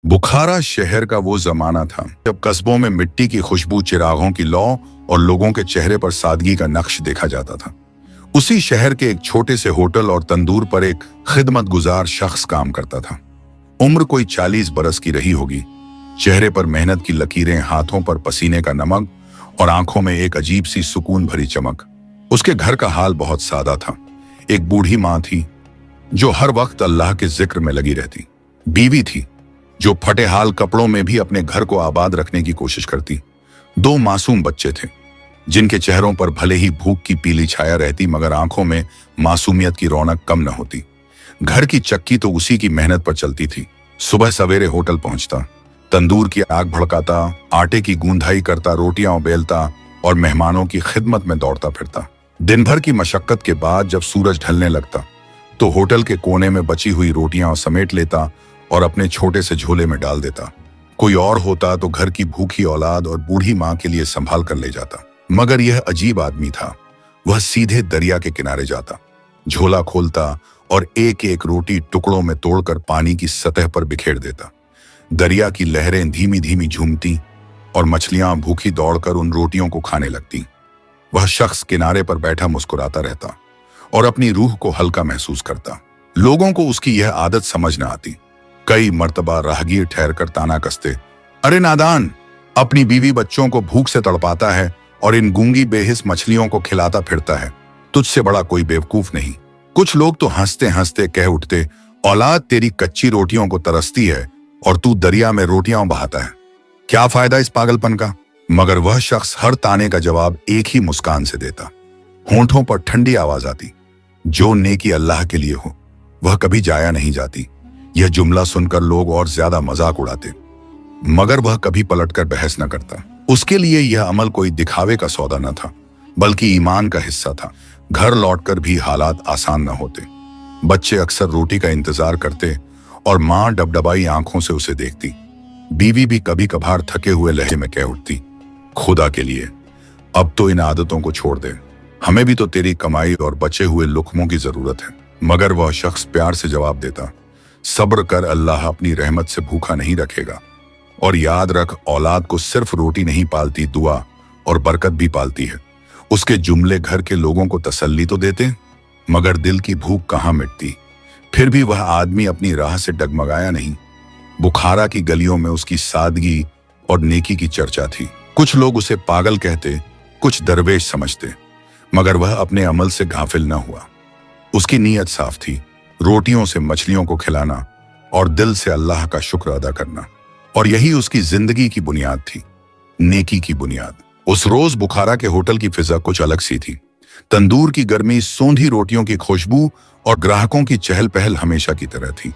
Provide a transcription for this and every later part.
बुखारा शहर का वो जमाना था जब कस्बों में मिट्टी की खुशबू, चिरागों की लौ और लोगों के चेहरे पर सादगी का नक्श देखा जाता था। उसी शहर के एक छोटे से होटल और तंदूर पर एक खिदमत गुजार शख्स काम करता था। उम्र कोई 40 बरस की रही होगी। चेहरे पर मेहनत की लकीरें, हाथों पर पसीने का नमक और आंखों में एक अजीब सी सुकून भरी चमक। उसके घर का हाल बहुत सादा था। एक बूढ़ी माँ थी जो हर वक्त अल्लाह के जिक्र में लगी रहती। बीवी थी जो फटे हाल कपड़ों में भी अपने घर को आबाद रखने की कोशिश करती। 2 मासूम बच्चे थे जिनके चेहरों पर भले ही भूख की पीली छाया रहती, मगर आंखों में मासूमियत की रौनक कम न होती। घर की चक्की तो उसी की मेहनत पर चलती थी। सुबह सवेरे होटल पहुंचता, तंदूर की आग भड़काता, आटे की गूंधाई करता, रोटियां बेलता और मेहमानों की खिदमत में दौड़ता फिरता। दिन भर की मशक्कत के बाद जब सूरज ढलने लगता तो होटल के कोने में बची हुई रोटियां समेट लेता और अपने छोटे से झोले में डाल देता। कोई और होता तो घर की भूखी औलाद और बूढ़ी माँ के लिए संभाल कर ले जाता। मगर यह अजीब आदमी था। वह सीधे दरिया के किनारे जाता, झोला खोलता और एक एक रोटी टुकड़ों में तोड़कर पानी की सतह पर बिखेर देता। दरिया की लहरें धीमी धीमी झूमती और मछलियां भूखी दौड़कर उन रोटियों को खाने लगती। वह शख्स किनारे पर बैठा मुस्कुराता रहता और अपनी रूह को हल्का महसूस करता। लोगों को उसकी यह आदत समझ न आती। कई मर्तबा राहगीर ठहरकर ताना कसते, अरे नादान, अपनी बीवी बच्चों को भूख से तड़पाता है और इन गूंगी बेहिस मछलियों को खिलाता फिरता है। तुझसे बड़ा कोई बेवकूफ नहीं। कुछ लोग तो हंसते हंसते कह उठते, औलाद तेरी कच्ची रोटियों को तरसती है और तू दरिया में रोटियां बहाता है। क्या फायदा इस पागलपन का? मगर वह शख्स हर ताने का जवाब एक ही मुस्कान से देता। होंठों पर ठंडी आवाज आती, जो नेकी अल्लाह के लिए हो वह कभी जाया नहीं जाती। यह जुमला सुनकर लोग और ज्यादा मजाक उड़ाते, मगर वह कभी पलटकर बहस न करता। उसके लिए यह अमल कोई दिखावे का सौदा न था, बल्कि ईमान का हिस्सा था। घर लौटकर भी हालात आसान न होते। बच्चे अक्सर रोटी का इंतजार करते और माँ डबडबाई आंखों से उसे देखती। बीवी भी कभी कभार थके हुए लहजे में कह उठती, खुदा के लिए अब तो इन आदतों को छोड़ दे, हमें भी तो तेरी कमाई और बचे हुए लुक्मों की जरूरत है। मगर वह शख्स प्यार से जवाब देता, सब्र कर, अल्लाह अपनी रहमत से भूखा नहीं रखेगा। और याद रख, औलाद को सिर्फ रोटी नहीं पालती, दुआ और बरकत भी पालती है। उसके जुमले घर के लोगों को तसल्ली तो देते, मगर दिल की भूख कहाँ मिटती। फिर भी वह आदमी अपनी राह से डगमगाया नहीं। बुखारा की गलियों में उसकी सादगी और नेकी की चर्चा थी। कुछ लोग उसे पागल कहते, कुछ दरवेश समझते, मगर वह अपने अमल से गाफिल न हुआ। उसकी नीयत साफ थी, रोटियों से मछलियों को खिलाना और दिल से अल्लाह का शुक्र अदा करना। और यही उसकी जिंदगी की बुनियाद थी, नेकी की बुनियाद। उस रोज बुखारा के होटल की फिजा कुछ अलग सी थी। तंदूर की गर्मी, सोंधी रोटियों की खुशबू और ग्राहकों की चहल पहल हमेशा की तरह थी।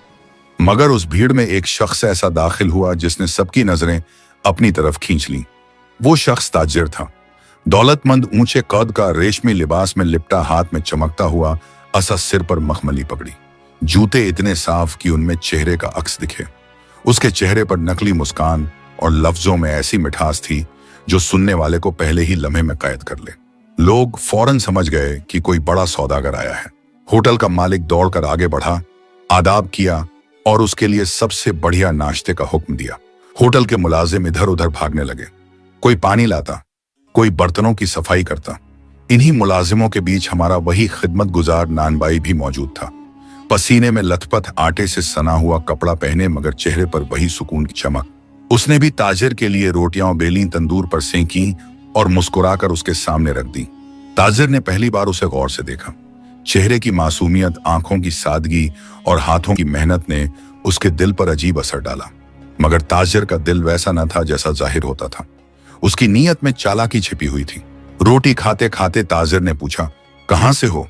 मगर उस भीड़ में एक शख्स ऐसा दाखिल हुआ जिसने सबकी नजरें अपनी तरफ खींच लीं। वो शख्स ताजिर था। दौलतमंद, ऊंचे कद का, रेशमी लिबास में लिपटा, हाथ में चमकता हुआ असा, सिर पर मखमली पगड़ी, जूते इतने साफ कि उनमें चेहरे का अक्स दिखे। उसके चेहरे पर नकली मुस्कान और लफ्जों में ऐसी मिठास थी जो सुनने वाले को पहले ही लम्हे में कैद कर ले। लोग फौरन समझ गए कि कोई बड़ा सौदागर आया है। होटल का मालिक दौड़कर आगे बढ़ा, आदाब किया और उसके लिए सबसे बढ़िया नाश्ते का हुक्म दिया। होटल के मुलाजिम इधर उधर भागने लगे। कोई पानी लाता, कोई बर्तनों की सफाई करता। इन्हीं मुलाजिमों के बीच हमारा वही खिदमत गुजार नानबाई भी मौजूद था। पसीने में लथपथ, आटे से सना हुआ कपड़ा पहने, मगर चेहरे पर वही सुकून की चमक। उसने भी ताजिर के लिए रोटियां बेलीं, तंदूर पर सेंकी और मुस्कुराकर उसके सामने रख दी। ताजिर ने पहली बार उसे गौर से देखा। चेहरे की मासूमियत, आंखों की सादगी और हाथों की मेहनत ने उसके दिल पर अजीब असर डाला। मगर ताजिर का दिल वैसा न था जैसा जाहिर होता था। उसकी नीयत में चालाकी छिपी हुई थी। रोटी खाते खाते ताजिर ने पूछा, कहां से हो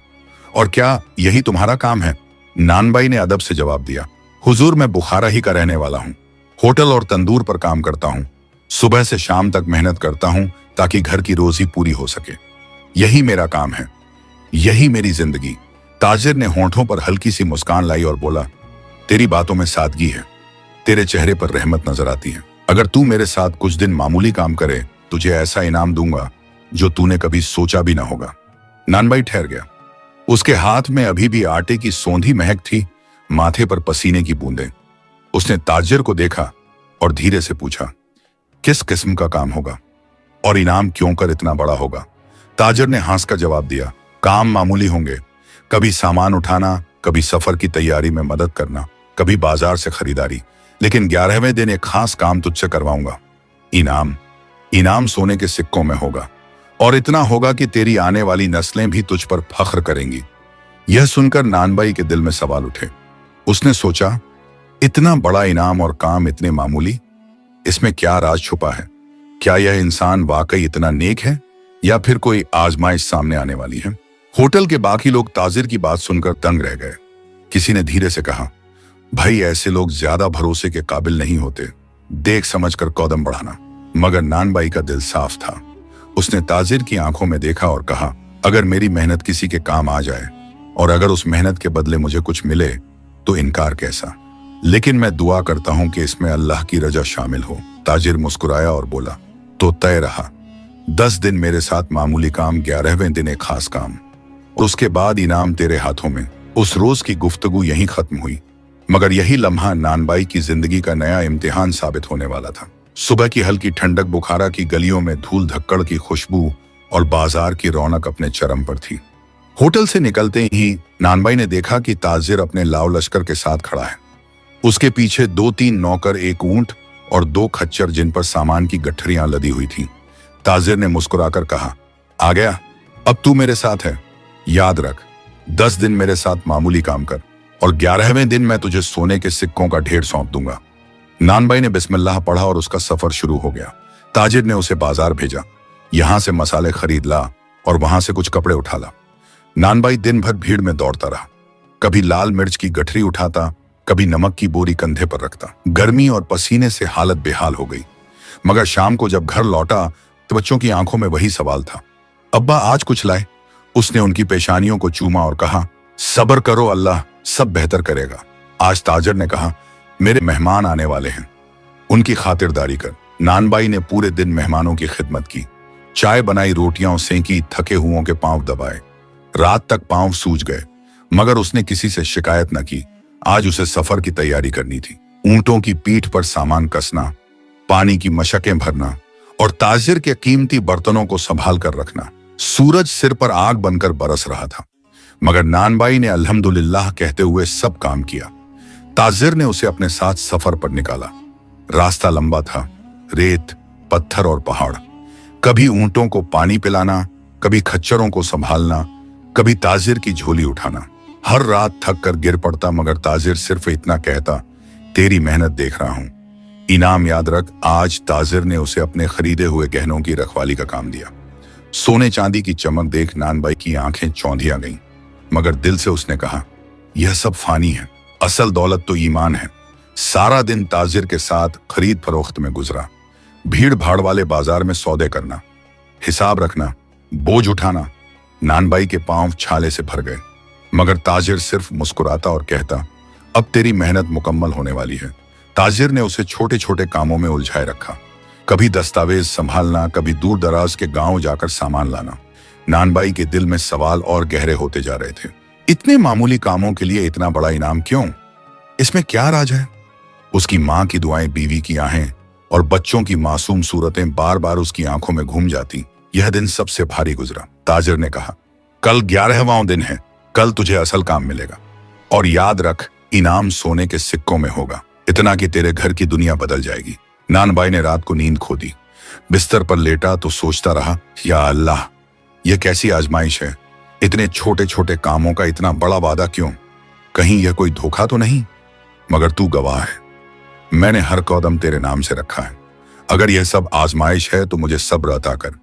और क्या यही तुम्हारा काम है? नानबाई ने अदब से जवाब दिया, हुजूर, मैं बुखारा ही का रहने वाला हूँ। होटल और तंदूर पर काम करता हूँ। सुबह से शाम तक मेहनत करता हूँ ताकि घर की रोजी पूरी हो सके। यही मेरा काम है, यही मेरी जिंदगी। ताजिर ने होंठों पर हल्की सी मुस्कान लाई और बोला, तेरी बातों में सादगी है, तेरे चेहरे पर रहमत नजर आती है। अगर तू मेरे साथ कुछ दिन मामूली काम करे, तुझे ऐसा इनाम दूंगा जो तूने कभी सोचा भी ना होगा। नानबाई ठहर गया। उसके हाथ में अभी भी आटे की सौंधी महक थी, माथे पर पसीने की बूंदें। उसने ताजिर को देखा और धीरे से पूछा, किस किस्म का काम होगा और इनाम क्यों कर इतना बड़ा होगा? ताजिर ने हंस कर जवाब दिया, काम मामूली होंगे, कभी सामान उठाना, कभी सफर की तैयारी में मदद करना, कभी बाजार से खरीदारी, लेकिन 11वें दिन एक खास काम तुझसे करवाऊंगा। इनाम इनाम सोने के सिक्कों में होगा और इतना होगा कि तेरी आने वाली नस्लें भी तुझ पर फख्र करेंगी। यह सुनकर नानबाई के दिल में सवाल उठे। उसने सोचा, इतना बड़ा इनाम और काम इतने मामूली, इसमें क्या राज छुपा है? क्या यह इंसान वाकई इतना नेक है या फिर कोई आजमाइश सामने आने वाली है? होटल के बाकी लोग ताजिर की बात सुनकर दंग रह गए। किसी ने धीरे से कहा, भाई ऐसे लोग ज्यादा भरोसे के काबिल नहीं होते, देख समझकर कदम बढ़ाना। मगर नानबाई का दिल साफ था। उसने ताजिर की आंखों में देखा और कहा, अगर मेरी मेहनत किसी के काम आ जाए और अगर उस मेहनत के बदले मुझे कुछ मिले तो इनकार कैसा, लेकिन मैं दुआ करता हूं कि इसमें अल्लाह की रजा शामिल हो। ताजिर मुस्कुराया और बोला, तो तय रहा। 10 दिन मेरे साथ मामूली काम, 11वें दिन एक खास काम, और उसके बाद इनाम तेरे हाथों में। उस रोज की गुफ्तगू यहीं खत्म हुई, मगर यही लम्हा नानबाई की जिंदगी का नया इम्तिहान साबित होने वाला था। सुबह की हल्की ठंडक, बुखारा की गलियों में धूल धक्कड़ की खुशबू और बाजार की रौनक अपने चरम पर थी। होटल से निकलते ही नानबाई ने देखा कि ताजिर अपने लाव लश्कर के साथ खड़ा है। उसके पीछे 2-3 नौकर, एक ऊंट और 2 खच्चर जिन पर सामान की गठरियां लदी हुई थीं। ताजिर ने मुस्कुराकर कहा, आ गया, अब तू मेरे साथ है। याद रख, 10 दिन मेरे साथ मामूली काम कर और 11वें दिन मैं तुझे सोने के सिक्कों का ढेर सौंप दूंगा। नानबाई ने बिस्मिल्लाह पढ़ा और उसका सफर शुरू हो गया। ताजिर ने उसे बाजार भेजा, यहां से मसाले खरीद ला और वहां से कुछ कपड़े उठा ला। नानबाई दिन भर भीड़ में दौड़ता रहा, कभी लाल मिर्च की गठरी उठाता, कभी नमक की बोरी कंधे पर रखता। गर्मी और पसीने से हालत बेहाल हो गई, मगर शाम को जब घर लौटा तो बच्चों की आंखों में वही सवाल था, अब्बा आज कुछ लाए? उसने उनकी पेशानियों को चूमा और कहा, सब्र करो, अल्लाह सब बेहतर करेगा। आज ताजिर ने कहा, मेरे मेहमान आने वाले हैं, उनकी खातिरदारी कर। नानबाई ने पूरे दिन मेहमानों की खिदमत की, चाय बनाई, रोटियां सेंकी, थके हुओं के पांव दबाए। रात तक पांव सूज गए, मगर उसने किसी से शिकायत न की। आज उसे सफर की तैयारी करनी थी, ऊंटों की पीठ पर सामान कसना, पानी की मशकें भरना और ताजिर के कीमती बर्तनों को संभाल कर रखना। सूरज सिर पर आग बनकर बरस रहा था, मगर नानबाई ने अल्हम्दुलिल्लाह कहते हुए सब काम किया। ताजिर ने उसे अपने साथ सफर पर निकाला। रास्ता लंबा था, रेत, पत्थर और पहाड़। कभी ऊंटों को पानी पिलाना, कभी खच्चरों को संभालना, कभी ताजिर की झोली उठाना। हर रात थक कर गिर पड़ता, मगर ताजिर सिर्फ इतना कहता, तेरी मेहनत देख रहा हूं, इनाम याद रख। आज ताजिर ने उसे अपने खरीदे हुए गहनों की रखवाली का काम दिया। सोने चांदी की चमक देख नानबाई की आंखें चौंधिया गईं, मगर दिल से उसने कहा, यह सब फानी है, असल दौलत तो ईमान है। सारा दिन ताजिर के साथ खरीद फरोख्त में गुजरा, भीड़ भाड़ वाले बाजार में सौदे करना, हिसाब रखना, बोझ उठाना। नानबाई के पांव छाले से भर गए, मगर ताजिर सिर्फ मुस्कुराता और कहता, अब तेरी मेहनत मुकम्मल होने वाली है। ताजिर ने उसे छोटे छोटे कामों में उलझाए रखा, कभी दस्तावेज संभालना, कभी दूर दराज के गांव जाकर सामान लाना। नानबाई के दिल में सवाल और गहरे होते जा रहे थे, इतने मामूली कामों के लिए इतना बड़ा इनाम क्यों? इसमें क्या राज है? उसकी मां की दुआएं, बीवी की आहें और बच्चों की मासूम सूरतें बार बार उसकी आंखों में घूम जाती। यह दिन सबसे भारी गुजरा। ताजिर ने कहा, कल 11वां दिन है, कल तुझे असल काम मिलेगा और याद रख, इनाम सोने के सिक्कों में होगा, इतना कि तेरे घर की दुनिया बदल जाएगी। नानबाई ने रात को नींद खो दी। बिस्तर पर लेटा तो सोचता रहा, या अल्लाह, यह कैसी आजमाइश है? इतने छोटे छोटे कामों का इतना बड़ा वादा क्यों? कहीं यह कोई धोखा तो नहीं? मगर तू गवाह है, मैंने हर कदम तेरे नाम से रखा है। अगर यह सब आजमाइश है तो मुझे सब्र अता कर।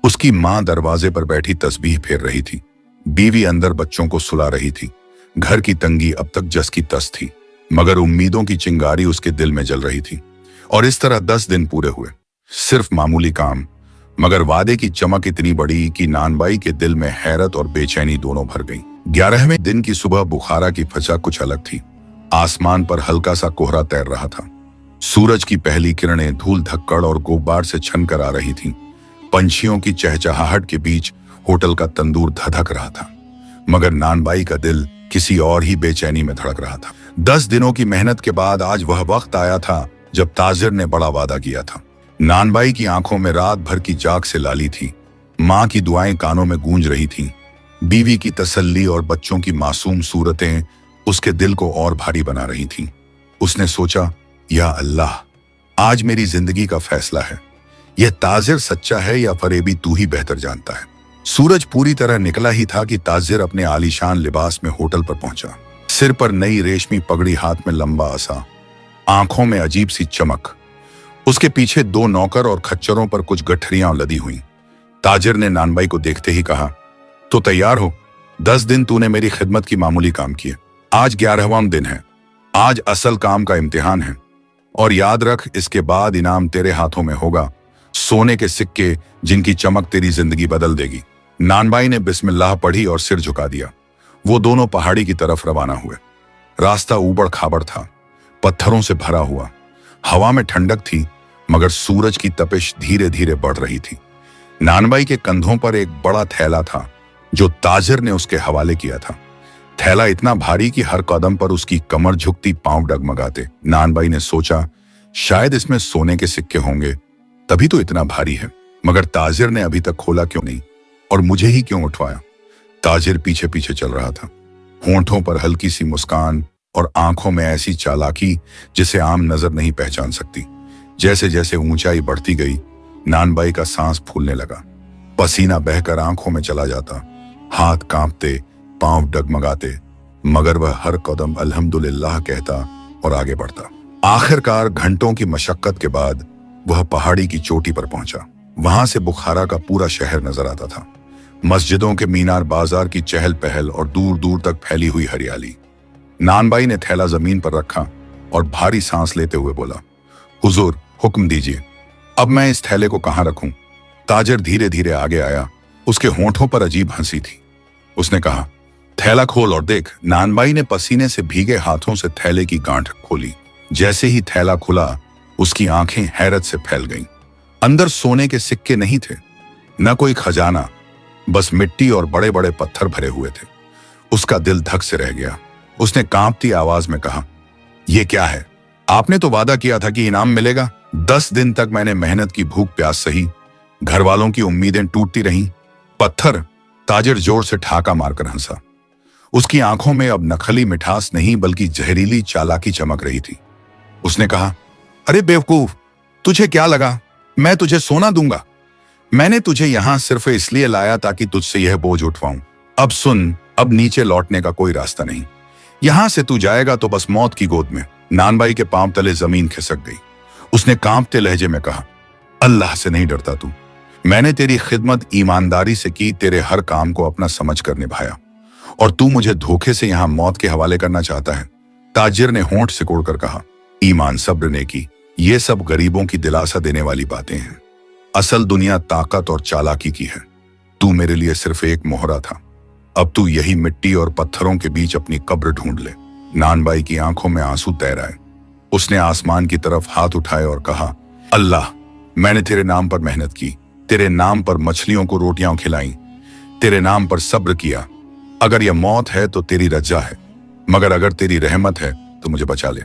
उसकी मां दरवाजे पर बैठी तस्बीह फेर रही थी, बीवी अंदर बच्चों को सुला रही थी। घर की तंगी अब तक जस की तस थी, मगर उम्मीदों की चिंगारी उसके दिल में जल रही थी। और इस तरह 10 दिन पूरे हुए, सिर्फ मामूली काम, मगर वादे की चमक इतनी बड़ी कि नानबाई के दिल में हैरत और बेचैनी दोनों भर गई। 11वें दिन की सुबह बुखारा की फजा कुछ अलग थी। आसमान पर हल्का सा कोहरा तैर रहा था। सूरज की पहली किरणें धूल धक्कड़ और गुब्बार से छन कर आ रही थीं। पंछियों की चहचहाहट के बीच होटल का तंदूर धधक रहा था, मगर नानबाई का दिल किसी और ही बेचैनी में धड़क रहा था। 10 दिनों की मेहनत के बाद आज वह वक्त आया था जब ताजिर ने बड़ा वादा किया था। नानबाई की आंखों में रात भर की जाग से लाली थी। माँ की दुआएं कानों में गूंज रही थीं। बीवी की तसल्ली और बच्चों की मासूम सूरतें उसके दिल को और भारी बना रही थीं। उसने सोचा, या अल्लाह, आज मेरी जिंदगी का फैसला है। यह ताजिर सच्चा है या फरेबी तू ही बेहतर जानता है। सूरज पूरी तरह निकला ही था कि ताजिर अपने आलीशान लिबास में होटल पर पहुंचा। सिर पर नई रेशमी पगड़ी, हाथ में लंबा असा, आंखों में अजीब सी चमक। उसके पीछे 2 नौकर और खच्चरों पर कुछ गठरियां लदी हुई। ताजिर ने नानबाई को देखते ही कहा, तो तैयार हो। 10 दिन तूने मेरी खिदमत की मामूली काम किए, आज 11वां दिन है। आज असल काम का इम्तिहान है, और याद रख, इसके बाद इनाम तेरे हाथों में होगा, सोने के सिक्के जिनकी चमक तेरी जिंदगी बदल देगी। नानबाई ने बिस्मिल्लाह पढ़ी और सिर झुका दिया। वो दोनों पहाड़ी की तरफ रवाना हुए। रास्ता ऊबड़ खाबड़ था, पत्थरों से भरा हुआ। हवा में ठंडक थी, मगर सूरज की तपिश धीरे धीरे बढ़ रही थी। नानबाई के कंधों पर एक बड़ा थैला था जो ताजिर ने उसके हवाले किया था। थैला इतना भारी कि हर कदम पर उसकी कमर झुकती, पांव डगमगाते। नानबाई ने सोचा, शायद इसमें सोने के सिक्के होंगे, तभी तो इतना भारी है। मगर ताजिर ने अभी तक खोला क्यों नहीं, और मुझे ही क्यों उठवाया? ताजिर पीछे पीछे चल रहा था, होंठों पर हल्की सी मुस्कान और आंखों में ऐसी चालाकी जिसे आम नजर नहीं पहचान सकती। जैसे जैसे ऊंचाई बढ़ती गई, नानबाई का सांस फूलने लगा। पसीना बहकर आंखों में चला जाता, हाथ कांपते, पांव डगमगाते, मगर वह हर कदम अल्हम्दुलिल्लाह कहता और आगे बढ़ता। आखिरकार घंटों की मशक्कत के बाद वह पहाड़ी की चोटी पर पहुंचा। वहां से बुखारा का पूरा शहर नजर आता था। मस्जिदों के मीनार, बाजार की चहल पहल और दूर दूर तक फैली हुई हरियाली। नानबाई ने थैला जमीन पर रखा और भारी सांस लेते हुए बोला, हुजूर, हुक्म दीजिए, अब मैं इस थैले को कहां रखूं? ताजिर धीरे धीरे आगे आया। उसके होंठों पर अजीब हंसी थी। उसने कहा, थैला खोल और देख। नानबाई ने पसीने से भीगे हाथों से थैले की गांठ खोली। जैसे ही थैला खुला, उसकी आंखें हैरत से फैल गईं। अंदर सोने के सिक्के नहीं थे, न कोई खजाना, बस मिट्टी और बड़े बड़े पत्थर भरे हुए थे। उसका दिल धक से रह गया। उसने कांपती आवाज में कहा, यह क्या है? आपने तो वादा किया था कि इनाम मिलेगा। 10 दिन तक मैंने मेहनत की, भूख प्यास सही, घर वालों की उम्मीदें टूटती रहीं। पत्थर? ताजिर जोर से ठाका मारकर हंसा। उसकी आंखों में अब नखली मिठास नहीं बल्कि जहरीली चालाकी चमक रही थी। उसने कहा, अरे बेवकूफ, तुझे क्या लगा मैं तुझे सोना दूंगा? मैंने तुझे यहां सिर्फ इसलिए लाया ताकि तुझसे यह बोझ उठवाऊं। अब सुन, अब नीचे लौटने का कोई रास्ता नहीं। यहां से तू जाएगा तो बस मौत की गोद में। नानबाई के पांव तले जमीन खिसक गई। उसने कांपते लहजे में कहा, अल्लाह से नहीं डरता तू? मैंने तेरी खिदमत ईमानदारी से की, तेरे हर काम को अपना समझ कर निभाया, और तू मुझे धोखे से यहां मौत के हवाले करना चाहता है? ताजिर ने होंठ सिकोड़कर कहा, ईमान, सब्र, नेकी, ये सब गरीबों की दिलासा देने वाली बातें हैं। असल दुनिया ताकत और चालाकी की है। तू मेरे लिए सिर्फ एक मोहरा था। अब तू यही मिट्टी और पत्थरों के बीच अपनी कब्र ढूंढ ले। नानबाई की आंखों में आंसू तैर आए। उसने आसमान की तरफ हाथ उठाए और कहा, अल्लाह, मैंने तेरे नाम पर मेहनत की, तेरे नाम पर मछलियों को रोटियां खिलाई, तेरे नाम पर सब्र किया। अगर यह मौत है तो तेरी रजा है, मगर अगर तेरी रहमत है तो मुझे बचा ले।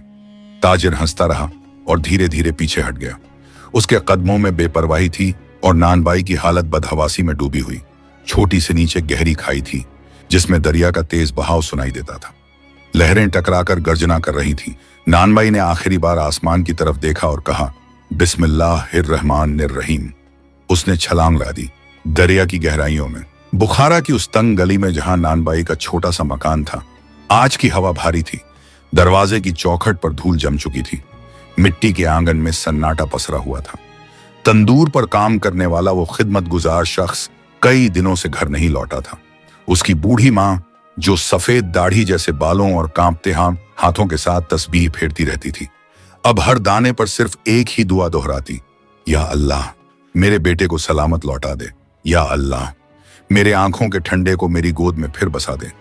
ताजिर हंसता रहा और धीरे धीरे पीछे हट गया। उसके कदमों में बेपरवाही थी और नानबाई की हालत बदहवासी में डूबी हुई। छोटी से नीचे गहरी खाई थी जिसमें दरिया का तेज बहाव सुनाई देता था। लहरें टकराकर गर्जना कर रही थीं। नानबाई ने आखिरी बार आसमान की तरफ देखा और कहा, बिस्मिल्लाहिर्रहमानिर्रहीम। उसने छलांग ला दी दरिया की गहराइयों में। बुखारा की उस तंग गली में जहां नानबाई का छोटा सा मकान था, आज की हवा भारी थी। दरवाजे की चौखट पर धूल जम चुकी थी। मिट्टी के आंगन में सन्नाटा पसरा हुआ था। तंदूर पर काम करने वाला वो खिदमत गुजार शख्स कई दिनों से घर नहीं लौटा था। उसकी बूढ़ी माँ, जो सफेद दाढ़ी जैसे बालों और कांपते हाथों के साथ तस्बीह फेरती रहती थी, अब हर दाने पर सिर्फ एक ही दुआ दोहराती, या अल्लाह, मेरे बेटे को सलामत लौटा दे। या अल्लाह, मेरे आंखों के ठंडे को मेरी गोद में फिर बसा दे।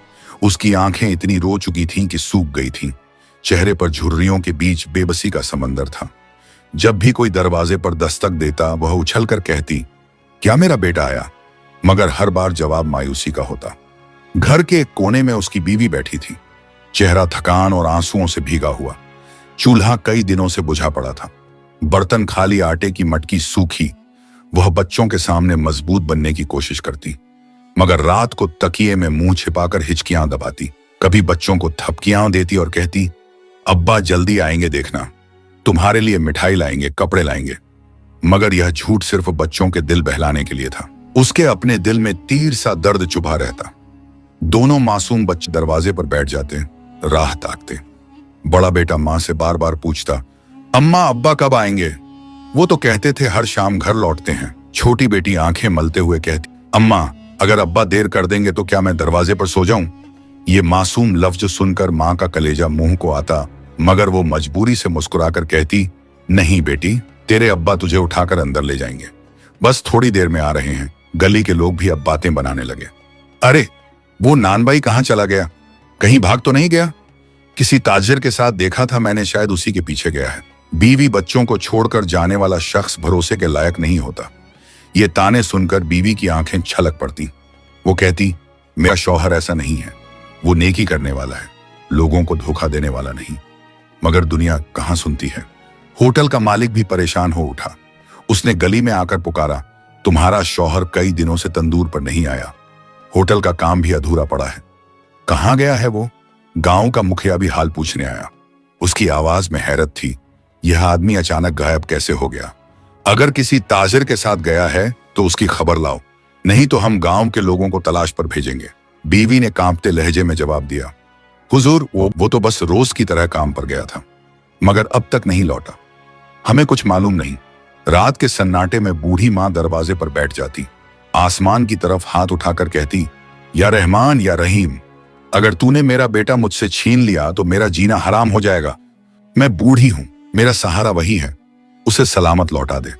उसकी आंखें इतनी रो चुकी थीं कि सूख गई थीं। चेहरे पर झुर्रियों के बीच बेबसी का समंदर था। जब भी कोई दरवाजे पर दस्तक देता, वह उछलकर कहती, क्या मेरा बेटा आया? मगर हर बार जवाब मायूसी का होता। घर के एक कोने में उसकी बीवी बैठी थी, चेहरा थकान और आंसुओं से भीगा हुआ। चूल्हा कई दिनों से बुझा पड़ा था। बर्तन खाली, आटे की मटकी सूखी। वह बच्चों के सामने मजबूत बनने की कोशिश करती, मगर रात को तकिए में मुंह छिपाकर हिचकियां दबाती। कभी बच्चों को थपकियां देती और कहती, अब्बा जल्दी आएंगे, देखना, तुम्हारे लिए मिठाई लाएंगे, कपड़े लाएंगे। मगर यह झूठ सिर्फ बच्चों के दिल बहलाने के लिए था। उसके अपने दिल में तीर सा दर्द चुभा रहता। दोनों मासूम बच्चे दरवाजे पर बैठ जाते, राह ताकते। बड़ा बेटा मां से बार बार पूछता, अम्मा अब्बा कब आएंगे? वो तो कहते थे हर शाम घर लौटते हैं। छोटी बेटी आंखें मलते हुए कहती, अम्मा अगर अब्बा देर कर देंगे तो क्या मैं दरवाजे पर सो जाऊं? ये मासूम लफ्ज सुनकर मां का कलेजा मुंह को आता, मगर वो मजबूरी से मुस्कुराकर कहती, नहीं बेटी, तेरे अब्बा तुझे उठाकर अंदर ले जाएंगे, बस थोड़ी देर में आ रहे हैं। गली के लोग भी अब बातें बनाने लगे। अरे वो नान भाई कहाँ चला गया? कहीं भाग तो नहीं गया? किसी ताजिर के साथ देखा था मैंने, शायद उसी के पीछे गया है। बीवी बच्चों को छोड़कर जाने वाला शख्स भरोसे के लायक नहीं होता। ये ताने सुनकर बीवी की आंखें छलक पड़ती। वो कहती, मेरा शौहर ऐसा नहीं है, वो नेकी करने वाला है, लोगों को धोखा देने वाला नहीं। मगर दुनिया कहाँ सुनती है। होटल का मालिक भी परेशान हो उठा। उसने गली में आकर पुकारा, तुम्हारा शौहर कई दिनों से तंदूर पर नहीं आया, होटल का काम भी अधूरा पड़ा है, कहाँ गया है वो? गांव का मुखिया भी हाल पूछने आया। उसकी आवाज में हैरत थी, यह आदमी अचानक गायब कैसे हो गया? अगर किसी ताजिर के साथ गया है तो उसकी खबर लाओ, नहीं तो हम गांव के लोगों को तलाश पर भेजेंगे। बीवी ने कांपते लहजे में जवाब दिया, हुजूर वो तो बस रोज की तरह काम पर गया था, मगर अब तक नहीं लौटा, हमें कुछ मालूम नहीं। रात के सन्नाटे में बूढ़ी मां दरवाजे पर बैठ जाती, आसमान की तरफ हाथ उठाकर कहती, या रहमान या रहीम, अगर तूने मेरा बेटा मुझसे छीन लिया तो मेरा जीना हराम हो जाएगा। मैं बूढ़ी हूं, मेरा सहारा वही है, उसे सलामत लौटा दे।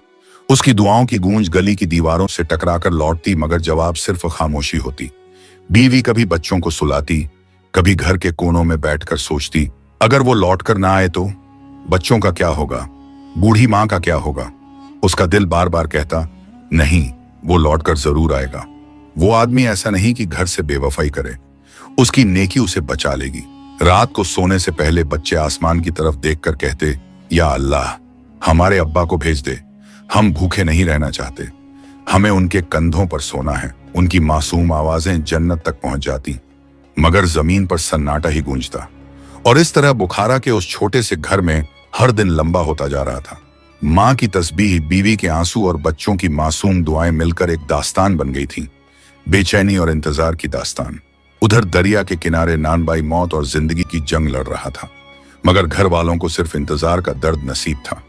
उसकी दुआओं की गूंज गली की दीवारों से टकराकर लौटती, मगर जवाब सिर्फ खामोशी होती। बीवी कभी बच्चों को सुलाती, कभी घर के कोनों में बैठकर सोचती, अगर वो लौटकर ना आए तो बच्चों का क्या होगा, बूढ़ी मां का क्या होगा? उसका दिल बार बार कहता, नहीं, वो लौटकर जरूर आएगा। वो आदमी ऐसा नहीं कि घर से बेवफाई करे, उसकी नेकी उसे बचा लेगी। रात को सोने से पहले बच्चे आसमान की तरफ देखकर कहते, या अल्लाह, हमारे अब्बा को भेज दे, हम भूखे नहीं रहना चाहते, हमें उनके कंधों पर सोना है। उनकी मासूम आवाजें जन्नत तक पहुंच जाती, मगर जमीन पर सन्नाटा ही गूंजता। और इस तरह बुखारा के उस छोटे से घर में हर दिन लंबा होता जा रहा था। मां की तस्बीह, बीवी के आंसू और बच्चों की मासूम दुआएं मिलकर एक दास्तान बन गई थी, बेचैनी और इंतजार की दास्तान। उधर दरिया के किनारे नानबाई मौत और जिंदगी की जंग लड़ रहा था, मगर घर वालों को सिर्फ इंतजार का दर्द नसीब था।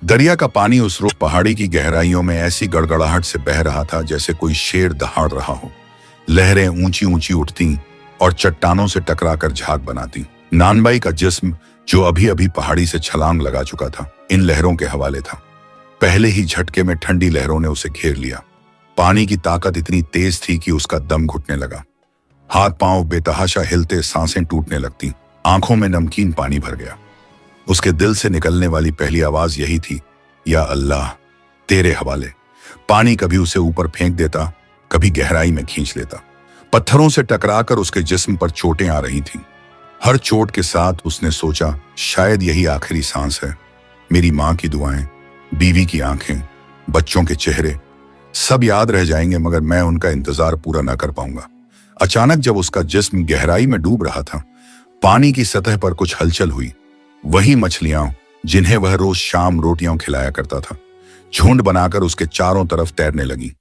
दरिया का पानी उस रोज पहाड़ी की गहराइयों में ऐसी गड़गड़ाहट से बह रहा था जैसे कोई शेर दहाड़ रहा हो। लहरें ऊंची ऊंची उठती और चट्टानों से टकराकर झाग बनाती। नानबाई का जिस्म, जो अभी अभी पहाड़ी से छलांग लगा चुका था, इन लहरों के हवाले था। पहले ही झटके में ठंडी लहरों ने उसे घेर लिया। पानी की ताकत इतनी तेज थी कि उसका दम घुटने लगा। हाथ पांव बेतहाशा हिलते, सांसें टूटने लगती, आंखों में नमकीन पानी भर गया। उसके दिल से निकलने वाली पहली आवाज यही थी, या अल्लाह, तेरे हवाले। पानी कभी उसे ऊपर फेंक देता, कभी गहराई में खींच लेता। पत्थरों से टकराकर उसके जिस्म पर चोटें आ रही थीं। हर चोट के साथ उसने सोचा, शायद यही आखिरी सांस है। मेरी मां की दुआएं, बीवी की आंखें, बच्चों के चेहरे, सब याद रह जाएंगे, मगर मैं उनका इंतजार पूरा न कर पाऊंगा। अचानक जब उसका जिस्म गहराई में डूब रहा था, पानी की सतह पर कुछ हलचल हुई। वही मछलियां जिन्हें वह रोज शाम रोटियां खिलाया करता था, झुंड बनाकर उसके चारों तरफ तैरने लगी।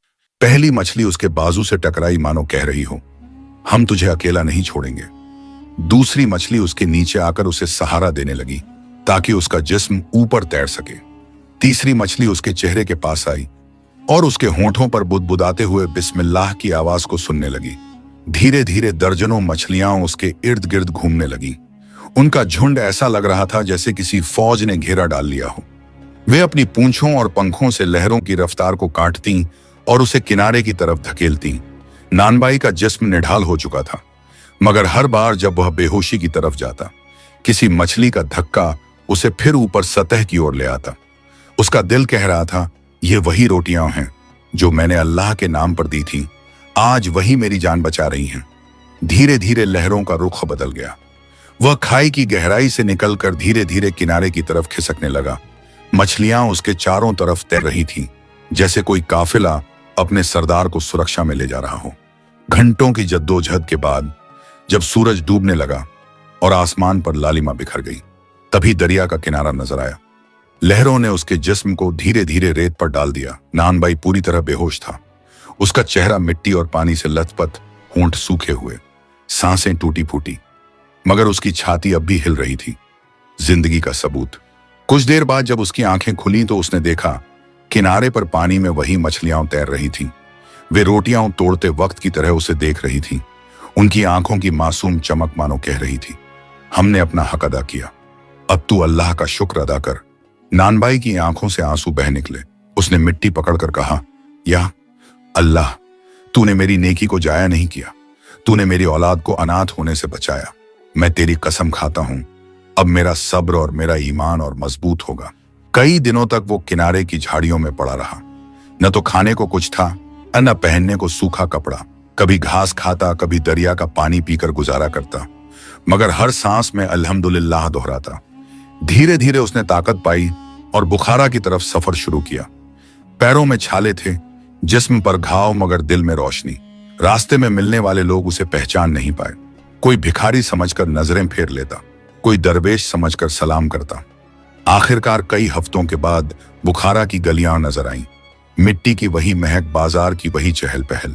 पहली मछली उसके बाजू से टकराई, मानो कह रही हो, हम तुझे अकेला नहीं छोड़ेंगे। दूसरी मछली उसके नीचे आकर उसे सहारा देने लगी ताकि उसका जिस्म ऊपर तैर सके। तीसरी मछली उसके चेहरे के पास आई और उसके होंठों पर बुदबुदाते हुए बिस्मिल्लाह की आवाज को सुनने लगी। धीरे धीरे दर्जनों मछलियां उसके इर्द गिर्द घूमने लगी। उनका झुंड ऐसा लग रहा था जैसे किसी फौज ने घेरा डाल लिया हो। वे अपनी पूंछों और पंखों से लहरों की रफ्तार को काटती और उसे किनारे की तरफ धकेलती। नानबाई का जिस्म निढाल हो चुका था, मगर हर बार जब वह बेहोशी की तरफ जाता, किसी मछली का धक्का उसे फिर ऊपर सतह की ओर ले आता। उसका दिल कह रहा था, ये वही रोटियां हैं जो मैंने अल्लाह के नाम पर दी थी, आज वही मेरी जान बचा रही हैं। धीरे धीरे लहरों का रुख बदल गया। वह खाई की गहराई से निकलकर धीरे धीरे किनारे की तरफ खिसकने लगा। मछलियां उसके चारों तरफ तैर रही थीं, जैसे कोई काफिला अपने सरदार को सुरक्षा में ले जा रहा हो। घंटों की जद्दोजहद के बाद जब सूरज डूबने लगा और आसमान पर लालिमा बिखर गई, तभी दरिया का किनारा नजर आया। लहरों ने उसके जिस्म को धीरे धीरे रेत पर डाल दिया। नानबाई पूरी तरह बेहोश था। उसका चेहरा मिट्टी और पानी से लथपथ, होंठ सूखे हुए, सांसें टूटी फूटी, मगर उसकी छाती अब भी हिल रही थी। जिंदगी का सबूत। कुछ देर बाद जब उसकी आंखें खुली तो उसने देखा किनारे पर पानी में वही मछलियां तैर रही थीं। वे रोटियां तोड़ते वक्त की तरह उसे देख रही थीं। उनकी आंखों की मासूम चमक मानो कह रही थी, हमने अपना हक अदा किया, अब तू अल्लाह का शुक्र अदा कर। नानबाई की आंखों से आंसू बह निकले। उसने मिट्टी पकड़कर कहा, या अल्लाह, तूने मेरी नेकी को जाया नहीं किया, तूने मेरी औलाद को अनाथ होने से बचाया। मैं तेरी कसम खाता हूं, अब मेरा सब्र और मेरा ईमान और मजबूत होगा। कई दिनों तक वो किनारे की झाड़ियों में पड़ा रहा। न तो खाने को कुछ था, न पहनने को सूखा कपड़ा। कभी घास खाता, कभी दरिया का पानी पीकर गुजारा करता, मगर हर सांस में अल्हम्दुलिल्लाह दोहराता। धीरे धीरे उसने ताकत पाई और बुखारा की तरफ सफर शुरू किया। पैरों में छाले थे, जिस्म पर घाव, मगर दिल में रोशनी। रास्ते में मिलने वाले लोग उसे पहचान नहीं पाए। कोई भिखारी समझकर नजरें फेर लेता, कोई दरवेश समझकर सलाम करता। आखिरकार कई हफ्तों के बाद बुखारा की गलियां नजर आईं। मिट्टी की वही महक, बाजार की वही चहल पहल,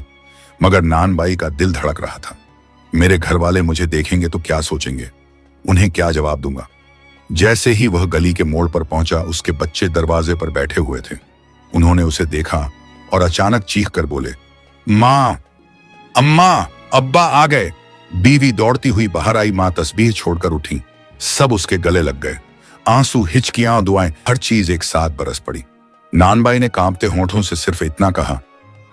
मगर नानबाई का दिल धड़क रहा था। मेरे घर वाले मुझे देखेंगे तो क्या सोचेंगे, उन्हें क्या जवाब दूंगा। जैसे ही वह गली के मोड़ पर पहुंचा, उसके बच्चे दरवाजे पर बैठे हुए थे। उन्होंने उसे देखा और अचानक चीख कर बोले, माँ, अम्मा, अब्बा आ गए। बीवी दौड़ती हुई बाहर आई। माँ तस्बीह छोड़कर उठी। सब उसके गले लग गए। आंसू, हिचकियां, दुआएं, हर चीज एक साथ बरस पड़ी। नानबाई ने कांपते होंठों से सिर्फ इतना कहा,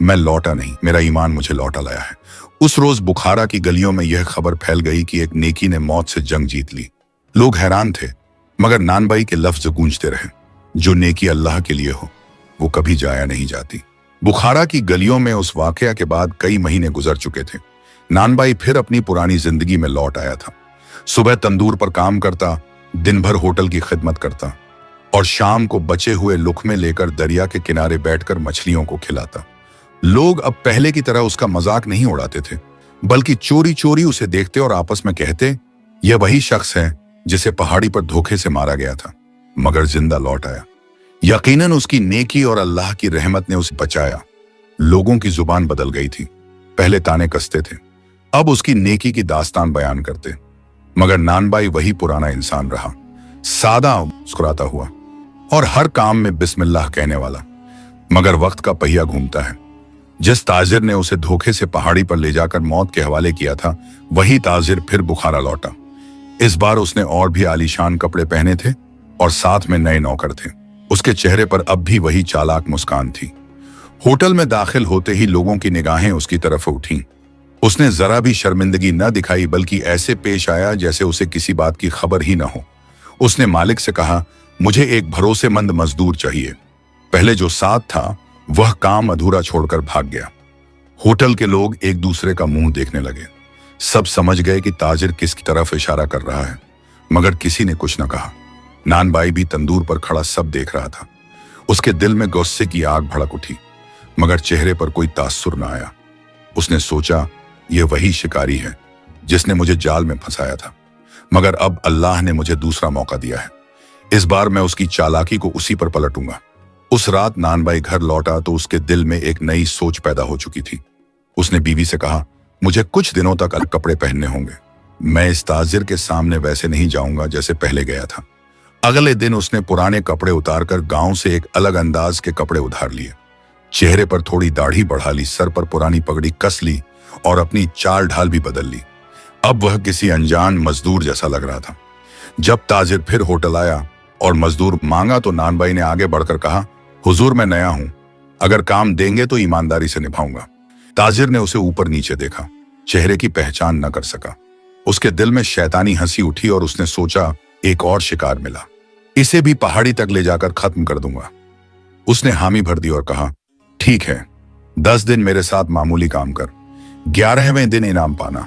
मैं लौटा नहीं, मेरा ईमान मुझे लौटा लाया है। उस रोज बुखारा की गलियों में यह खबर फैल गई कि एक नेकी ने मौत से जंग जीत ली। लोग हैरान थे, मगर नानबाई के लफ्ज गूंजते रहे, जो नेकी अल्लाह के लिए हो वो कभी जाया नहीं जाती। बुखारा की गलियों में उस वाकया के बाद कई महीने गुजर चुके थे। नानबाई फिर अपनी पुरानी जिंदगी में लौट आया था। सुबह तंदूर पर काम करता, दिन भर होटल की खिदमत करता और शाम को बचे हुए लुकमे लेकर दरिया के किनारे बैठकर मछलियों को खिलाता। लोग अब पहले की तरह उसका मजाक नहीं उड़ाते थे, बल्कि चोरी चोरी उसे देखते और आपस में कहते, यह वही शख्स है जिसे पहाड़ी पर धोखे से मारा गया था, मगर जिंदा लौट आया। यकीनन उसकी नेकी और अल्लाह की रहमत ने उसे बचाया। लोगों की जुबान बदल गई थी। पहले ताने कसते थे, अब उसकी नेकी की दास्तान बयान करते। मगर नानबाई वही पुराना इंसान रहा, सादा, मुस्कुराता हुआ और हर काम में बिस्मिल्लाह कहने वाला। मगर वक्त का पहिया घूमता है। जिस ताजिर ने उसे धोखे से पहाड़ी पर ले जाकर मौत के हवाले किया था, वही ताजिर फिर बुखारा लौटा। इस बार उसने और भी आलीशान कपड़े पहने थे और साथ में नए नौकर थे। उसके चेहरे पर अब भी वही चालाक मुस्कान थी। होटल में दाखिल होते ही लोगों की निगाहें उसकी तरफ उठीं। उसने जरा भी शर्मिंदगी न दिखाई, बल्कि ऐसे पेश आया जैसे उसे किसी बात की खबर ही न हो। उसने मालिक से कहा, मुझे एक भरोसेमंद मजदूर चाहिए। पहले जो साथ था वह काम अधूरा छोड़कर भाग गया। होटल के लोग एक दूसरे का मुंह देखने लगे। सब समझ गए कि ताजिर किसकी तरफ इशारा कर रहा है, मगर किसी ने कुछ न कहा। नानबाई भी तंदूर पर खड़ा सब देख रहा था। उसके दिल में गुस्से की आग भड़क उठी, मगर चेहरे पर कोई तासुर न आया। उसने सोचा, यह वही शिकारी है जिसने मुझे जाल में फंसाया था, मगर अब अल्लाह ने मुझे दूसरा मौका दिया है। इस बार मैं उसकी चालाकी को उसी पर पलटूंगा। उस रात नानबाई घर लौटा तो उसके दिल में एक नई सोच पैदा हो चुकी थी। उसने बीवी से कहा, मुझे कुछ दिनों तक अलग कपड़े पहनने होंगे। मैं इस ताजिर के सामने वैसे नहीं जाऊंगा जैसे पहले गया था। अगले दिन उसने पुराने कपड़े उतारकर गांव से एक अलग अंदाज के कपड़े उधार लिए। चेहरे पर थोड़ी दाढ़ी बढ़ा ली, सर पर पुरानी पगड़ी कस ली और अपनी चाल ढाल भी बदल ली। अब वह किसी अनजान मजदूर जैसा लग रहा था। जब ताजिर फिर होटल आया और मजदूर मांगा तो नानबाई ने आगे बढ़कर कहा, हुजूर, मैं नया हूं, अगर काम देंगे तो ईमानदारी से निभाऊंगा। ताजिर ने उसे ऊपर नीचे देखा, चेहरे की पहचान न कर सका। उसके दिल में शैतानी हंसी उठी और उसने सोचा, एक और शिकार मिला, इसे भी पहाड़ी तक ले जाकर खत्म कर दूंगा। उसने हामी भर दी और कहा, ठीक है, 10 दिन मेरे साथ मामूली काम कर, 11वें दिन इनाम पाना।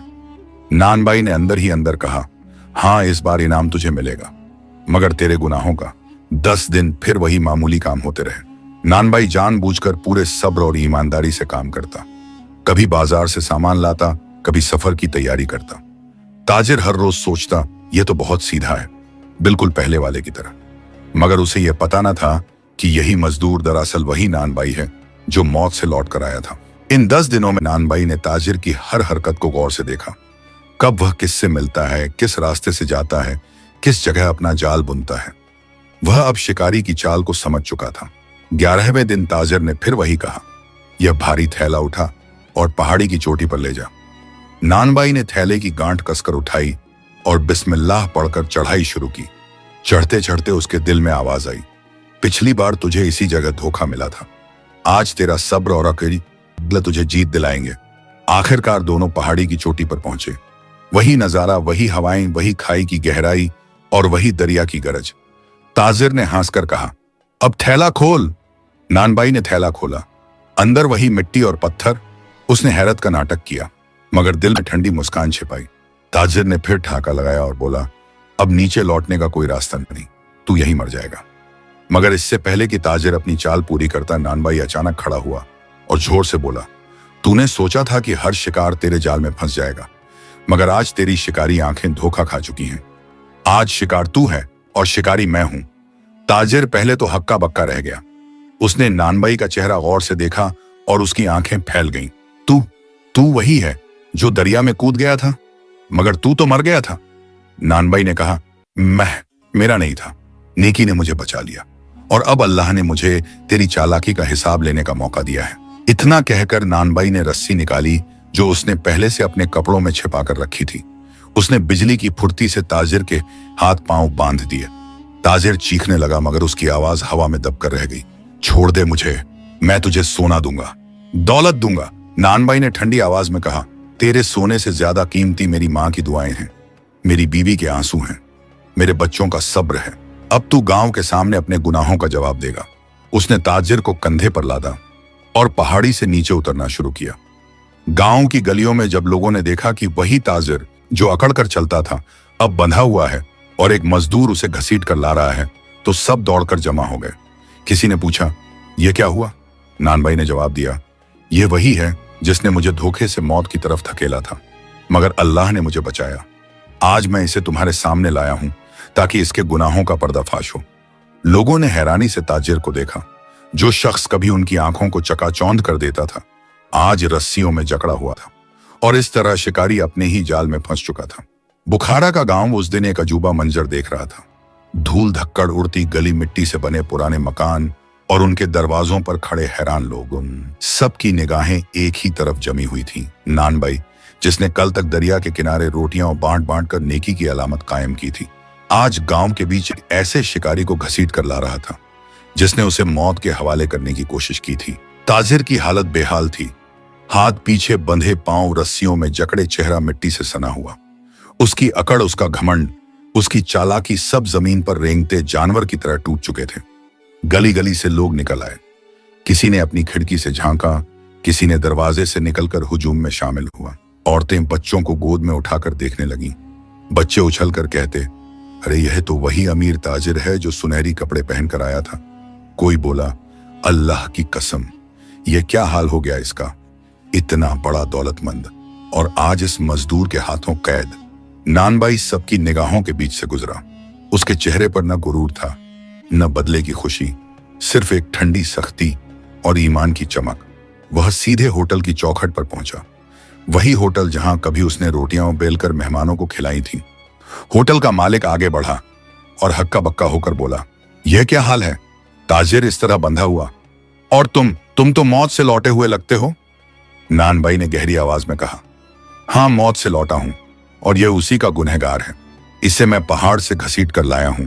नानबाई ने अंदर ही अंदर कहा, हाँ, इस बार इनाम तुझे मिलेगा, मगर तेरे गुनाहों का। 10 दिन फिर वही मामूली काम होते रहे। नानबाई जानबूझकर पूरे सब्र और ईमानदारी से काम करता। कभी बाजार से सामान लाता, कभी सफर की तैयारी करता। ताजिर हर रोज सोचता, यह तो बहुत सीधा है, बिल्कुल पहले वाले की तरह। मगर उसे यह पता न था कि यही मजदूर दरअसल वही नानबाई है जो मौत से लौट कर आया था। इन 10 दिनों में नानबाई ने ताजिर की हर हरकत को गौर से देखा। कब वह किससे मिलता है, किस रास्ते से जाता है, किस जगह अपना जाल बुनता है। वह अब शिकारी की चाल को समझ चुका था। 11वें दिन ताजिर ने फिर वही कहा, यह भारी थैला उठा और पहाड़ी की चोटी पर ले जा। नानबाई ने थैले की गांठ कसकर उठाई और बिस्मिल्लाह पढ़कर चढ़ाई शुरू की। चढ़ते चढ़ते उसके दिल में आवाज आई, पिछली बार तुझे इसी जगह धोखा मिला था, आज तेरा सब्र और अक्ल तुझे जीत दिलाएंगे। आखिरकार दोनों पहाड़ी की चोटी पर पहुंचे। वही नजारा, वही हवाएं, वही खाई की गहराई और वही दरिया की गरज। ताजिर ने हंसकर कहा, अब थैला खोल। नानबाई ने थैला खोला। अंदर वही मिट्टी और पत्थर। उसने हैरत का नाटक किया, मगर दिल में ठंडी मुस्कान छिपाई। ताजिर ने फिर ठाका लगाया और बोला, अब नीचे लौटने का कोई रास्ता नहीं, तू यहीं मर जाएगा। मगर इससे पहले कि ताजिर अपनी चाल पूरी करता, नानबाई अचानक खड़ा हुआ और जोर से बोला, तूने सोचा था कि हर शिकार तेरे जाल में फंस जाएगा, मगर आज तेरी शिकारी आंखें धोखा खा चुकी हैं। आज शिकार तू है और शिकारी मैं हूं। ताजिर पहले तो हक्का बक्का रह गया। उसने नानबाई का चेहरा गौर से देखा और उसकी आंखें फैल गईं। तू वही है जो दरिया में कूद गया था, मगर तू तो मर गया था। नानबाई ने कहा, मेरा नहीं था, नेकी ने मुझे बचा लिया और अब अल्लाह ने मुझे तेरी चालाकी का हिसाब लेने का मौका दिया है। इतना कहकर नानबाई ने रस्सी निकाली जो उसने पहले से अपने कपड़ों में छिपा कर रखी थी। उसने बिजली की फुर्ती से ताजिर के हाथ पांव बांध दिए। ताजिर चीखने लगा, मगर उसकी आवाज हवा में दबकर रह गई। छोड़ दे मुझे, मैं तुझे सोना दूंगा, दौलत दूंगा। नानबाई ने ठंडी आवाज में कहा, तेरे सोने से ज्यादा कीमती मेरी माँ की दुआएं हैं, मेरी बीवी के आंसू हैं, मेरे बच्चों का सब्र है। अब तू गांव के सामने अपने गुनाहों का जवाब देगा। उसने ताजिर को कंधे पर लादा और पहाड़ी से नीचे उतरना शुरू किया। गांव की गलियों में जब लोगों ने देखा कि वही ताजिर जो अकड़ कर चलता था अब बंधा हुआ है और एक मजदूर उसे घसीट कर ला रहा है, तो सब दौड़कर जमा हो गए। किसी ने पूछा, यह क्या हुआ? नानबाई ने जवाब दिया, यह वही है जिसने मुझे धोखे से मौत की तरफ धकेला था, मगर अल्लाह ने मुझे बचाया। आज मैं इसे तुम्हारे सामने लाया हूं ताकि इसके गुनाहों का पर्दाफाश हो। लोगों ने हैरानी से ताजिर को देखा। जो शख्स कभी उनकी आंखों को चकाचौंध कर देता था, आज रस्सियों में जकड़ा हुआ था और इस तरह शिकारी अपने ही जाल में फंस चुका था। बुखारा का गांव उस दिन एक अजूबा मंजर देख रहा था। धूल धक्कड़ उड़ती गली, मिट्टी से बने पुराने मकान और उनके दरवाजों पर खड़े हैरान लोग। उन सबकी निगाहें एक ही तरफ जमी हुई थी। नानबाई, जिसने कल तक दरिया के किनारे रोटियां बांट बांट कर नेकी की अलामत कायम की थी, आज गांव के बीच एक ऐसे शिकारी को घसीट कर ला रहा था जिसने उसे मौत के हवाले करने की कोशिश की थी। ताजिर की हालत बेहाल थी। हाथ पीछे बंधे, पांव रस्सियों में जकड़े, चेहरा मिट्टी से सना हुआ। उसकी अकड़, उसका घमंड, उसकी चालाकी सब जमीन पर रेंगते जानवर की तरह टूट चुके थे। गली गली से लोग निकल आए। किसी ने अपनी खिड़की से झांका, किसी ने दरवाजे से निकलकर हुजूम में शामिल हुआ। औरतें बच्चों को गोद में उठाकर देखने लगीं। बच्चे उछलकर कहते, अरे यह तो वही अमीर ताजिर है जो सुनहरी कपड़े पहनकर आया था। कोई बोला, अल्लाह की कसम, यह क्या हाल हो गया इसका, इतना बड़ा दौलतमंद और आज इस मजदूर के हाथों कैद। नानबाई सबकी निगाहों के बीच से गुजरा। उसके चेहरे पर न गुरूर था, न बदले की खुशी, सिर्फ एक ठंडी सख्ती और ईमान की चमक। वह सीधे होटल की चौखट पर पहुंचा, वही होटल जहां कभी उसने रोटियां बेलकर मेहमानों को खिलाई थी। होटल का मालिक आगे बढ़ा और हक्का बक्का होकर बोला, यह क्या हाल है? ताजिर इस तरह बंधा हुआ, और तुम तो मौत से लौटे हुए लगते हो। नानबाई ने गहरी आवाज में कहा, हाँ, मौत से लौटा हूं और यह उसी का गुनहगार है। इसे मैं पहाड़ से घसीट कर लाया हूं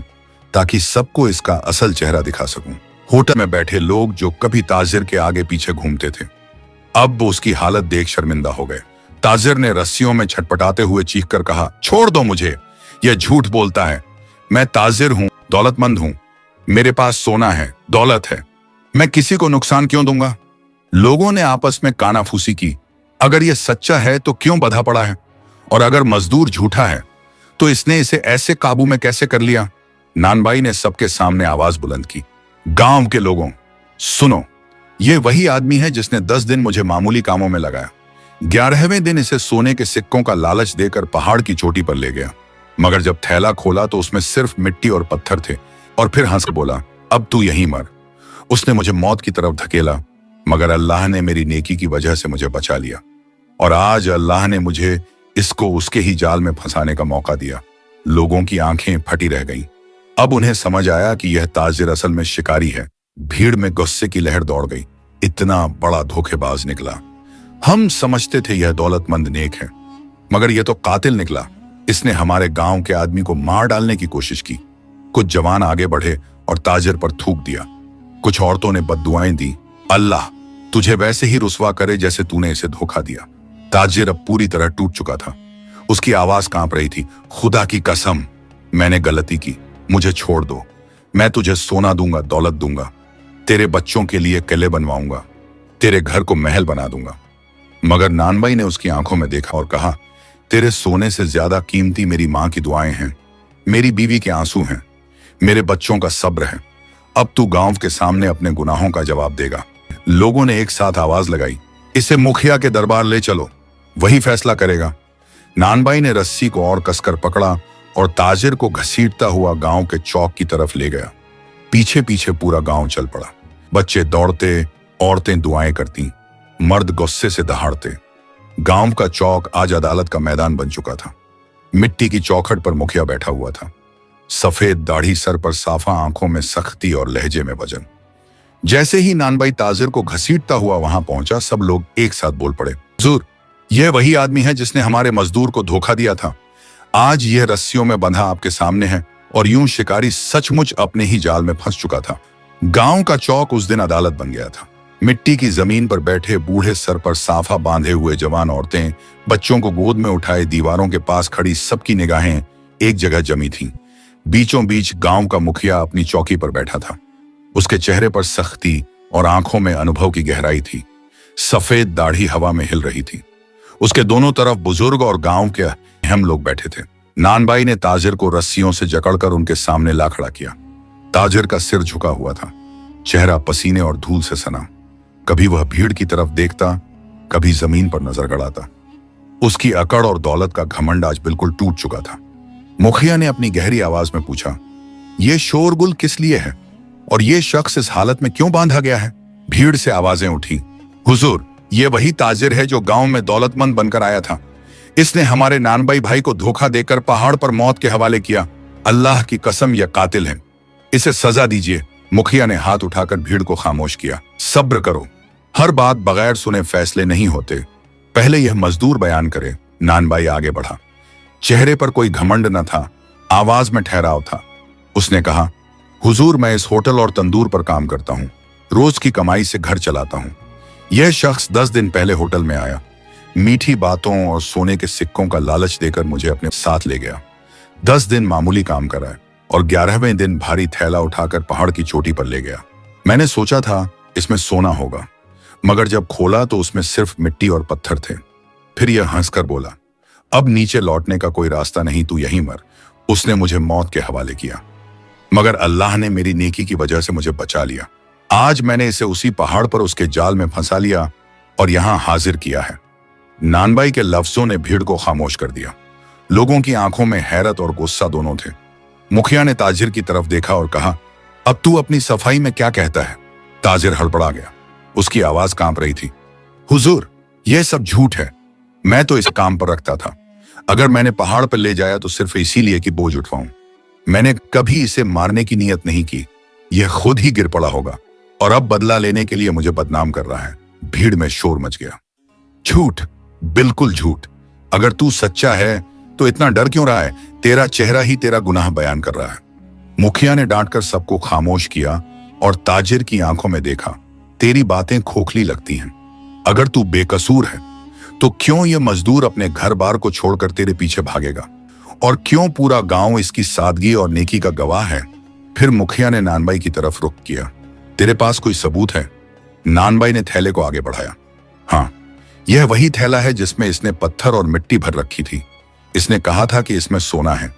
ताकि सबको इसका असल चेहरा दिखा सकूं। होटल में बैठे लोग जो कभी ताजिर के आगे पीछे घूमते थे, अब वो उसकी हालत देख शर्मिंदा हो गए। ताजिर ने रस्सियों में छटपटाते हुए चीखकर कहा, छोड़ दो मुझे, यह झूठ बोलता है। मैं ताजिर हूं, दौलतमंद हूं, मेरे पास सोना है, दौलत है, मैं किसी को नुकसान क्यों दूंगा? लोगों ने आपस में कानाफूसी की। अगर यह सच्चा है तो क्यों बंधा पड़ा है, और अगर मजदूर झूठा है तो इसने इसे ऐसे काबू में कैसे कर लिया? नानबाई ने सबके सामने आवाज बुलंद की, गांव के लोगों सुनो, ये वही आदमी है जिसने 10 दिन मुझे मामूली कामों में लगाया। 11वें दिन इसे सोने के सिक्कों का लालच देकर पहाड़ की चोटी पर ले गया, मगर जब थैला खोला तो उसमें सिर्फ मिट्टी और पत्थर थे, और फिर हंस कर बोला, अब तू यहीं मर। उसने मुझे मौत की तरफ धकेला, मगर अल्लाह ने मेरी नेकी की वजह से मुझे बचा लिया, और आज अल्लाह ने मुझे इसको उसके ही जाल में फंसाने का मौका दिया। लोगों की आंखें फटी रह गईं। अब उन्हें समझ आया कि यह ताजिर असल में शिकारी है। भीड़ में गुस्से की लहर दौड़ गई। इतना बड़ा धोखेबाज निकला। हम समझते थे यह दौलतमंद नेक है, मगर यह तो कातिल निकला। इसने हमारे गांव के आदमी को मार डालने की कोशिश की। कुछ जवान आगे बढ़े और ताजिर पर थूक दिया। कुछ औरतों ने बद्दुआएं दी, अल्लाह तुझे वैसे ही रुसवा करे जैसे तूने इसे धोखा दिया। ताजिर अब पूरी तरह टूट चुका था। उसकी आवाज कांप रही थी, खुदा की कसम, मैंने गलती की, मुझे छोड़ दो। मैं तुझे सोना दूंगा, दौलत दूंगा, तेरे बच्चों के लिए किले बनवाऊंगा, तेरे घर को महल बना दूंगा। मगर नानबाई ने उसकी आंखों में देखा और कहा, तेरे सोने से ज्यादा कीमती मेरी मां की दुआएं हैं, मेरी बीवी के आंसू हैं, मेरे बच्चों का सब्र है। अब तू गांव के सामने अपने गुनाहों का जवाब देगा। लोगों ने एक साथ आवाज लगाई, इसे मुखिया के दरबार ले चलो, वही फैसला करेगा। नानबाई ने रस्सी को और कसकर पकड़ा और ताजिर को घसीटता हुआ गांव के चौक की तरफ ले गया। पीछे पीछे पूरा गांव चल पड़ा। बच्चे दौड़ते, औरतें दुआएं करती, मर्द गुस्से से दहाड़ते। गांव का चौक आज अदालत का मैदान बन चुका था। मिट्टी की चौखट पर मुखिया बैठा हुआ था। सफेद दाढ़ी, सर पर साफा, आंखों में सख्ती और लहजे में वजन। जैसे ही नानबाई ताजिर को घसीटता हुआ वहां पहुंचा, सब लोग एक साथ बोल पड़े, हुजूर, यह वही आदमी है जिसने हमारे मजदूर को धोखा दिया था। आज यह रस्सियों में बंधा आपके सामने है, और यूं शिकारी सचमुच अपने ही जाल में फंस चुका था। गांव का चौक उस दिन अदालत बन गया था। मिट्टी की जमीन पर बैठे बूढ़े, सर पर साफा बांधे हुए जवान औरतें, बच्चों को गोद में उठाए दीवारों के पास खड़ी सबकी निगाहें एक जगह जमी थीं। बीचों बीच गांव का मुखिया अपनी चौकी पर बैठा था। उसके चेहरे पर सख्ती और आंखों में अनुभव की गहराई थी। सफेद दाढ़ी हवा में हिल रही थी। उसके दोनों तरफ बुजुर्ग और गांव के अहम लोग बैठे थे। नानबाई ने ताजिर को रस्सियों से जकड़कर उनके सामने ला खड़ा किया। ताजिर का सिर झुका हुआ था, चेहरा पसीने और धूल से सना। कभी वह भीड़ की तरफ देखता, कभी जमीन पर नजर गड़ाता। उसकी अकड़ और दौलत का घमंड आज बिल्कुल टूट चुका था। मुखिया ने अपनी गहरी आवाज में पूछा, यह शोरगुल किस लिए है, और यह शख्स इस हालत में क्यों बांधा गया है? भीड़ से आवाजें उठी, हुजूर, ये वही ताजिर है जो गांव में दौलतमंद बनकर आया था। इसने हमारे नानबाई भाई को धोखा देकर पहाड़ पर मौत के हवाले किया। अल्लाह की कसम, यह कातिल है, इसे सजा दीजिए। मुखिया ने हाथ उठाकर भीड़ को खामोश किया। सब्र करो, हर बात बगैर सुने फैसले नहीं होते, पहले यह मजदूर बयान करे। नानबाई आगे बढ़ा। चेहरे पर कोई घमंड न था, आवाज में ठहराव था। उसने कहा, हुजूर, मैं इस होटल और तंदूर पर काम करता हूँ, रोज की कमाई से घर चलाता हूँ। यह शख्स 10 दिन पहले होटल में आया, मीठी बातों और सोने के सिक्कों का लालच देकर मुझे अपने साथ ले गया। 10 दिन मामूली काम कराए और 11वें दिन भारी थैला उठाकर पहाड़ की चोटी पर ले गया। मैंने सोचा था इसमें सोना होगा, मगर जब खोला तो उसमें सिर्फ मिट्टी और पत्थर थे। फिर यह हंसकर बोला, अब नीचे लौटने का कोई रास्ता नहीं, तू यहीं मर। उसने मुझे मौत के हवाले किया, मगर अल्लाह ने मेरी नेकी की वजह से मुझे बचा लिया। आज मैंने इसे उसी पहाड़ पर उसके जाल में फंसा लिया और यहां हाजिर किया है। नानबाई के लफ्जों ने भीड़ को खामोश कर दिया। लोगों की आंखों में हैरत और गुस्सा दोनों थे। मुखिया ने ताजिर की तरफ देखा और कहा, अब तू अपनी सफाई में क्या कहता है? ताजिर हड़बड़ा गया। उसकी आवाज कांप रही थी, हुजूर, यह सब झूठ है। मैं तो इस काम पर रखता था। अगर मैंने पहाड़ पर ले जाया तो सिर्फ इसीलिए कि बोझ उठवाऊं। मैंने कभी इसे मारने की नियत नहीं की। यह खुद ही गिर पड़ा होगा और अब बदला लेने के लिए मुझे बदनाम कर रहा है। भीड़ में शोर मच गया। झूठ, बिल्कुल झूठ। अगर तू सच्चा है तो इतना डर क्यों रहा है? तेरा चेहरा ही तेरा गुनाह बयान कर रहा है। मुखिया ने डांटकर सबको खामोश किया और ताजिर की आंखों में देखा। तेरी बातें खोखली लगती हैं। अगर तू बेकसूर है तो क्यों ये मजदूर अपने घर बार को छोड़कर तेरे पीछे भागेगा, और क्यों पूरा गांव इसकी सादगी और नेकी का गवाह है? फिर मुखिया ने नानबाई की तरफ रुख किया। तेरे पास कोई सबूत है? नानबाई ने थैले को आगे बढ़ाया। हाँ, यह वही थैला है जिसमें इसने पत्थर और मिट्टी भर रखी थी। इसने कहा था कि इसमें सोना है।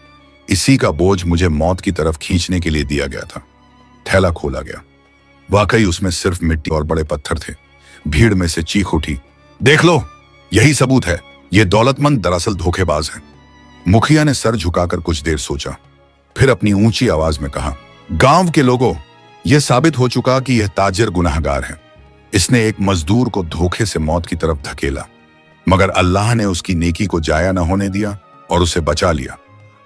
इसी का बोझ मुझे मौत की तरफ खींचने के लिए दिया गया था। थैला खोला गया। वाकई उसमें सिर्फ मिट्टी और बड़े पत्थर थे। भीड़ में से चीख उठी, देख लो, यही सबूत है, ये दौलतमंद दरअसल धोखेबाज है। मुखिया ने सर झुकाकर कुछ देर सोचा, फिर अपनी ऊंची आवाज में कहा, गांव के लोगों, यह साबित हो चुका कि यह ताजिर गुनाहगार है। इसने एक मजदूर को धोखे से मौत की तरफ धकेला, मगर अल्लाह ने उसकी नेकी को जाया न होने दिया और उसे बचा लिया।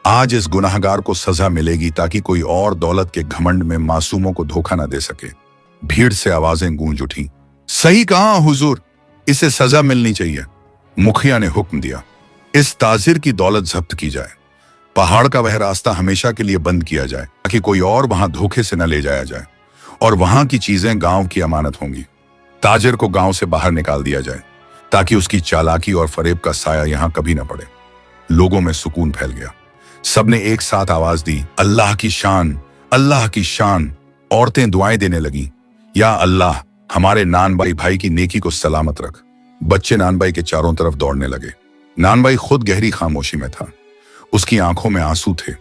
आज इस गुनाहगार को सजा मिलेगी ताकि कोई और दौलत के घमंड में मासूमों को धोखा न दे सके। भीड़ से आवाजें गूंज उठी, सही कहा हुजूर, इसे सजा मिलनी चाहिए। मुखिया ने हुक्म दिया, इस ताजिर की दौलत जब्त की जाए। पहाड़ का वह रास्ता हमेशा के लिए बंद किया जाए ताकि कोई और वहां धोखे से न ले जाया जाए, और वहां की चीजें गांव की अमानत होंगी। ताजिर को गांव से बाहर निकाल दिया जाए ताकि उसकी चालाकी और फरेब का साया यहां कभी न पड़े। लोगों में सुकून फैल गया। सबने एक साथ आवाज दी, अल्लाह की शान, अल्लाह की शान। औरतें दुआएं देने लगीं, या अल्लाह, हमारे नानबाई भाई की नेकी को सलामत रख। बच्चे नानबाई के चारों तरफ दौड़ने लगे। नानबाई खुद गहरी खामोशी में था। उसकी आंखों में आंसू थे।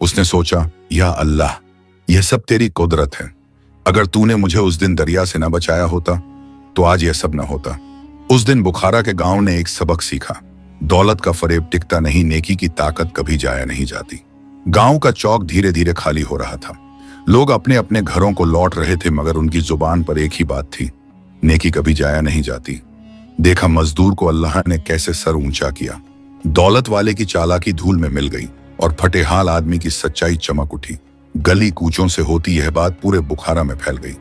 उसने सोचा, या अल्लाह, यह सब तेरी कुदरत है। अगर तूने मुझे उस दिन दरिया से न बचाया होता तो आज यह सब न होता। उस दिन बुखारा के गांव ने एक सबक सीखा, दौलत का फरेब टिकता नहीं, नेकी की ताकत कभी जाया नहीं जाती। गांव का चौक धीरे धीरे खाली हो रहा था। लोग अपने अपने घरों को लौट रहे थे, मगर उनकी जुबान पर एक ही बात थी, नेकी कभी जाया नहीं जाती। देखा मजदूर को अल्लाह ने कैसे सर ऊंचा किया। दौलत वाले की चालाकी धूल में मिल गई और फटेहाल आदमी की सच्चाई चमक उठी। गली कूचों से होती यह बात पूरे बुखारा में फैल गई।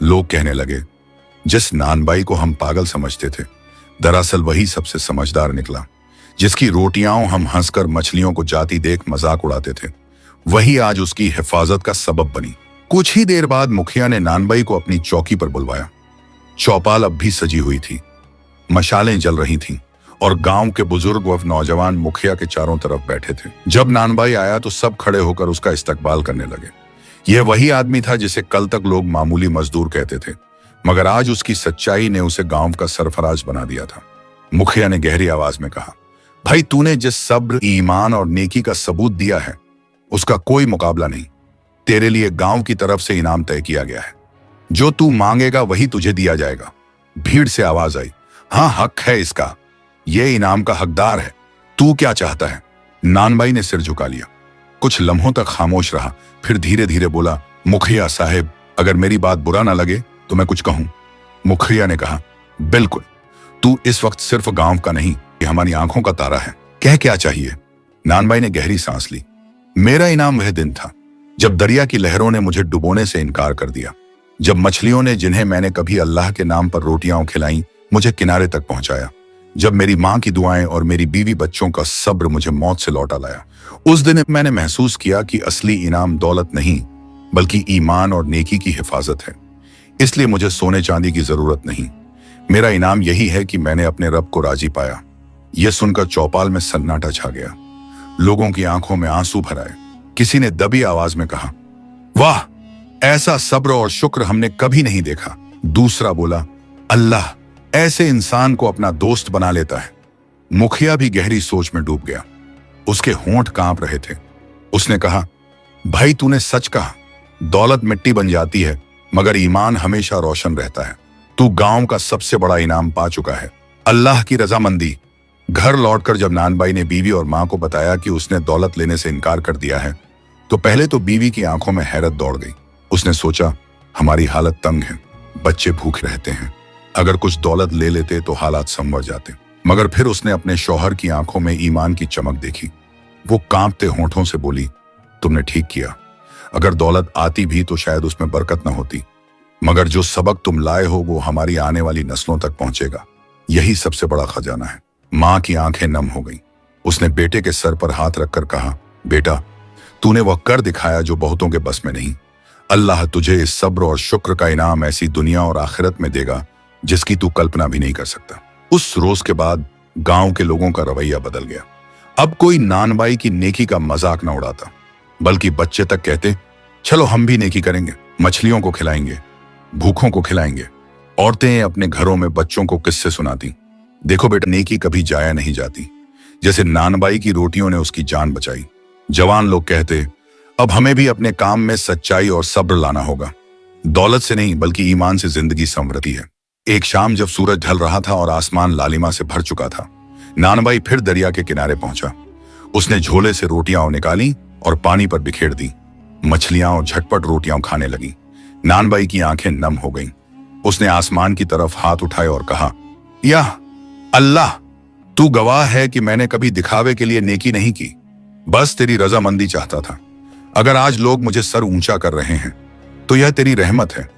लोग कहने लगे, जिस नानबाई को हम पागल समझते थे, दरअसल वही सबसे समझदार निकला। जिसकी रोटियां हम हंसकर मछलियों को जाती देख मजाक उड़ाते थे, वही आज उसकी हिफाजत का सबब बनी। कुछ ही देर बाद मुखिया ने नानबाई को अपनी चौकी पर बुलवाया। चौपाल अब भी सजी हुई थी, मशालें जल रही थीं और गांव के बुजुर्ग व नौजवान मुखिया के चारों तरफ बैठे थे। जब नानबाई आया तो सब खड़े होकर उसका इस्तकबाल करने लगे। यह वही आदमी था जिसे कल तक लोग मामूली मजदूर कहते थे, मगर आज उसकी सच्चाई ने उसे गांव का सरफराज बना दिया था। मुखिया ने गहरी आवाज में कहा, भाई, तूने जिस सब्र, ईमान और नेकी का सबूत दिया है, उसका कोई मुकाबला नहीं। तेरे लिए गांव की तरफ से इनाम तय किया गया है। जो तू मांगेगा वही तुझे दिया जाएगा। भीड़ से आवाज आई, हाँ, हक है इसका, ये इनाम का हकदार है। तू क्या चाहता है? नानबाई ने सिर झुका लिया। कुछ लम्हों तक खामोश रहा, फिर धीरे धीरे बोला, मुखिया साहेब, अगर मेरी बात बुरा ना लगे तो मैं कुछ कहूं। मुखिया ने कहा, बिल्कुल, तू इस वक्त सिर्फ गांव का नहीं, ये हमारी आंखों का तारा है। कह क्या चाहिए? नानबाई ने गहरी सांस ली। मेरा इनाम वह दिन था जब दरिया की लहरों ने मुझे डुबोने से इनकार कर दिया, जब मछलियों ने, जिन्हें मैंने कभी अल्लाह के नाम पर रोटियां खिलाई, मुझे किनारे तक पहुंचाया, जब मेरी मां की दुआएं और मेरी बीवी बच्चों का सब्र मुझे मौत से लौटा लाया। उस दिन मैंने महसूस किया कि असली इनाम दौलत नहीं, बल्कि ईमान और नेकी की हिफाजत है। इसलिए मुझे सोने चांदी की जरूरत नहीं। मेरा इनाम यही है कि मैंने अपने रब को राजी पाया। यह सुनकर चौपाल में सन्नाटा छा गया। लोगों की आंखों में आंसू भर आए। किसी ने दबी आवाज में कहा, वाह, ऐसा सब्र और शुक्र हमने कभी नहीं देखा। दूसरा बोला, अल्लाह ऐसे इंसान को अपना दोस्त बना लेता है। मुखिया भी गहरी सोच में डूब गया। उसके होंठ कांप रहे थे। उसने कहा, भाई, तूने सच कहा, दौलत मिट्टी बन जाती है मगर ईमान हमेशा रोशन रहता है। तू गांव का सबसे बड़ा इनाम पा चुका है, अल्लाह की रजामंदी। घर लौटकर जब नानबाई ने बीवी और मां को बताया कि उसने दौलत लेने से इनकार कर दिया है, तो पहले तो बीवी की आंखों में हैरत दौड़ गई। उसने सोचा, हमारी हालत तंग है, बच्चे भूखे रहते हैं, अगर कुछ दौलत ले लेते तो हालात संवर जाते। मगर फिर उसने अपने शौहर की आंखों में ईमान की चमक देखी। वो कांपते होंठों से बोली, तुमने ठीक किया। अगर दौलत आती भी तो शायद उसमें बरकत न होती, मगर जो सबक तुम लाए हो वो हमारी आने वाली नस्लों तक पहुंचेगा। यही सबसे बड़ा खजाना है। मां की आंखें नम हो गईं। उसने बेटे के सर पर हाथ रखकर कहा, बेटा, तूने वह कर दिखाया जो बहुतों के बस में नहीं। अल्लाह तुझे इस सब्र और शुक्र का इनाम ऐसी दुनिया और आखिरत में देगा जिसकी तू कल्पना भी नहीं कर सकता। उस रोज के बाद गांव के लोगों का रवैया बदल गया। अब कोई नानबाई की नेकी का मजाक न उड़ाता, बल्कि बच्चे तक कहते, चलो हम भी नेकी करेंगे, मछलियों को खिलाएंगे, भूखों को खिलाएंगे। औरतें अपने घरों में बच्चों को किस्से सुनाती, देखो बेटा, नेकी कभी जाया नहीं जाती। जैसे नानबाई की रोटियों ने उसकी जान बचाई, जवान लोग कहते, अब हमें भी अपने काम में सच्चाई और सब्र लाना होगा। दौलत से नहीं बल्कि ईमान से जिंदगी संवरती है। एक शाम जब सूरज ढल रहा था और आसमान लालिमा से भर चुका था, नानबाई फिर दरिया के किनारे पहुंचा। उसने झोले से रोटियां निकाली और पानी पर बिखेर दी। मछलियां और झटपट रोटियां खाने लगी। नानबाई की आंखें नम हो गईं। उसने आसमान की तरफ हाथ उठाए और कहा, या अल्लाह, तू गवाह है कि मैंने कभी दिखावे के लिए नेकी नहीं की, बस तेरी रजामंदी चाहता था। अगर आज लोग मुझे सर ऊंचा कर रहे हैं तो यह तेरी रहमत है।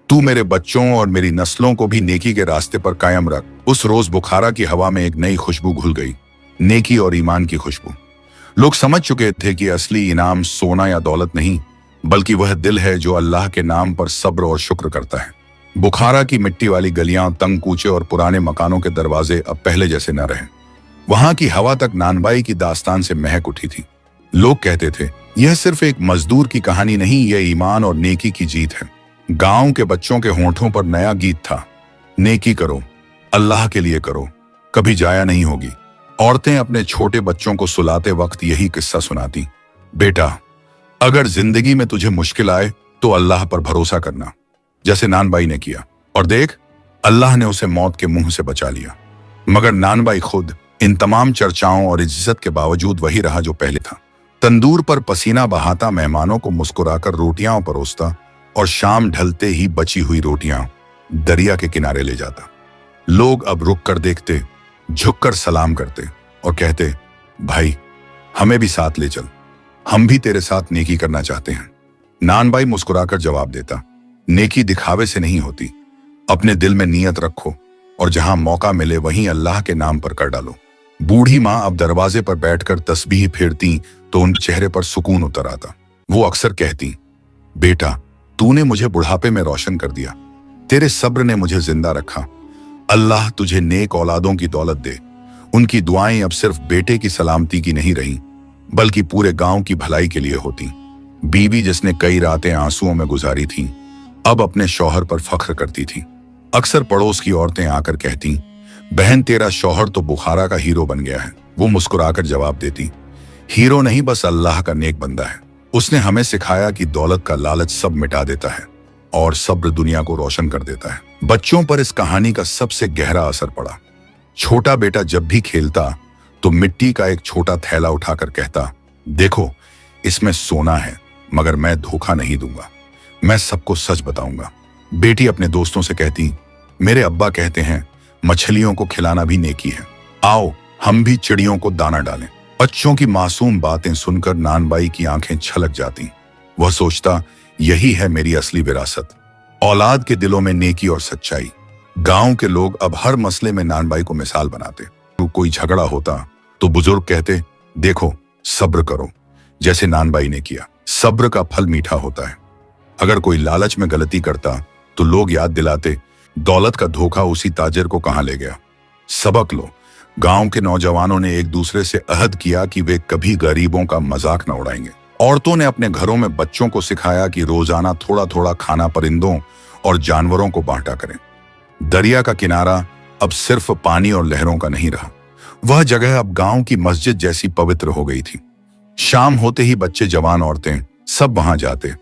तू मेरे बच्चों और मेरी नस्लों को भी नेकी के रास्ते पर कायम रख। उस रोज बुखारा की हवा में एक नई खुशबू घुल गई, नेकी और ईमान की खुशबू। लोग समझ चुके थे कि असली इनाम सोना या दौलत नहीं, बल्कि वह दिल है जो अल्लाह के नाम पर सब्र और शुक्र करता है। बुखारा की मिट्टी वाली गलियां, तंग कूचे और पुराने मकानों के दरवाजे अब पहले जैसे न रहे। वहां की हवा तक नानबाई की दास्तान से महक उठी थी। लोग कहते थे, यह सिर्फ एक मजदूर की कहानी नहीं, यह ईमान और नेकी की जीत है। गांव के बच्चों के होंठों पर नया गीत था, नेकी करो, अल्लाह के लिए करो, कभी जाया नहीं होगी। औरतें अपने छोटे बच्चों को सुलाते वक्त यही किस्सा सुनाती, बेटा, अगर जिंदगी में तुझे मुश्किल आए तो अल्लाह पर भरोसा करना, जैसे नानबाई ने किया। और देख, अल्लाह ने उसे मौत के मुंह से बचा लिया। मगर नानबाई खुद इन तमाम चर्चाओं और इज्जत के बावजूद वही रहा जो पहले था। तंदूर पर पसीना बहाता, मेहमानों को मुस्कुराकर रोटियां परोसता और शाम ढलते ही बची हुई रोटियां दरिया के किनारे ले जाता। लोग अब रुक कर देखते, झुककर सलाम करते और कहते, भाई, हमें भी साथ ले चल, हम भी तेरे साथ नेकी करना चाहते हैं। नानबाई मुस्कुराकर जवाब देता, नेकी दिखावे से नहीं होती, अपने दिल में नियत रखो और जहां मौका मिले वहीं अल्लाह के नाम पर कर डालो। बूढ़ी माँ अब दरवाजे पर बैठकर तस्बीह फेरती तो उन चेहरे पर सुकून उतर आता। वो अक्सर कहती, बेटा, तूने मुझे बुढ़ापे में रोशन कर दिया, तेरे सब्र ने मुझे जिंदा रखा। अल्लाह तुझे नेक औलादों की दौलत दे। उनकी दुआएं अब सिर्फ बेटे की सलामती की नहीं रही, बल्कि पूरे गांव की भलाई के लिए होती। बीवी जिसने कई रातें आंसुओं में गुजारी थी, अब अपने शौहर पर फख्र करती थी। अक्सर पड़ोस की औरतें आकर कहती, बहन, तेरा शौहर तो बुखारा का हीरो बन गया है। वो मुस्कुराकर जवाब देती, हीरो नहीं, बस अल्लाह का नेक बंदा है। उसने हमें सिखाया कि दौलत का लालच सब मिटा देता है और सब्र दुनिया को रोशन कर देता है। बच्चों पर इस कहानी का सबसे गहरा असर पड़ा। छोटा बेटा जब भी खेलता तो मिट्टी का एक छोटा थैला उठाकर कहता, देखो, इसमें सोना है, मगर मैं धोखा नहीं दूंगा, मैं सबको सच बताऊंगा। बेटी अपने दोस्तों से कहती, मेरे अब्बा कहते हैं मछलियों को खिलाना भी नेकी है, आओ हम भी चिड़ियों को दाना डालें। बच्चों की मासूम बातें सुनकर नानबाई की आंखें छलक जाती। वह सोचता, यही है मेरी असली विरासत, औलाद के दिलों में नेकी और सच्चाई। गांव के लोग अब हर मसले में नानबाई को मिसाल बनाते। तो कोई झगड़ा होता तो बुजुर्ग कहते, देखो, सब्र करो, जैसे नानबाई ने किया। सब्र का फल मीठा होता है। अगर कोई लालच में गलती करता तो लोग याद दिलाते, दौलत का धोखा उसी ताजिर को कहां ले गया। सबक लो। गांव के नौजवानों ने एक दूसरे से अहद किया कि वे कभी गरीबों का मजाक न उड़ाएंगे। औरतों ने अपने घरों में बच्चों को सिखाया कि रोजाना थोड़ा थोड़ा खाना परिंदों और जानवरों को बांटा करें। दरिया का किनारा अब सिर्फ पानी और लहरों का नहीं रहा, वह जगह अब गांव की मस्जिद जैसी पवित्र हो गई थी। शाम होते ही बच्चे, जवान, औरतें सब वहां जाते।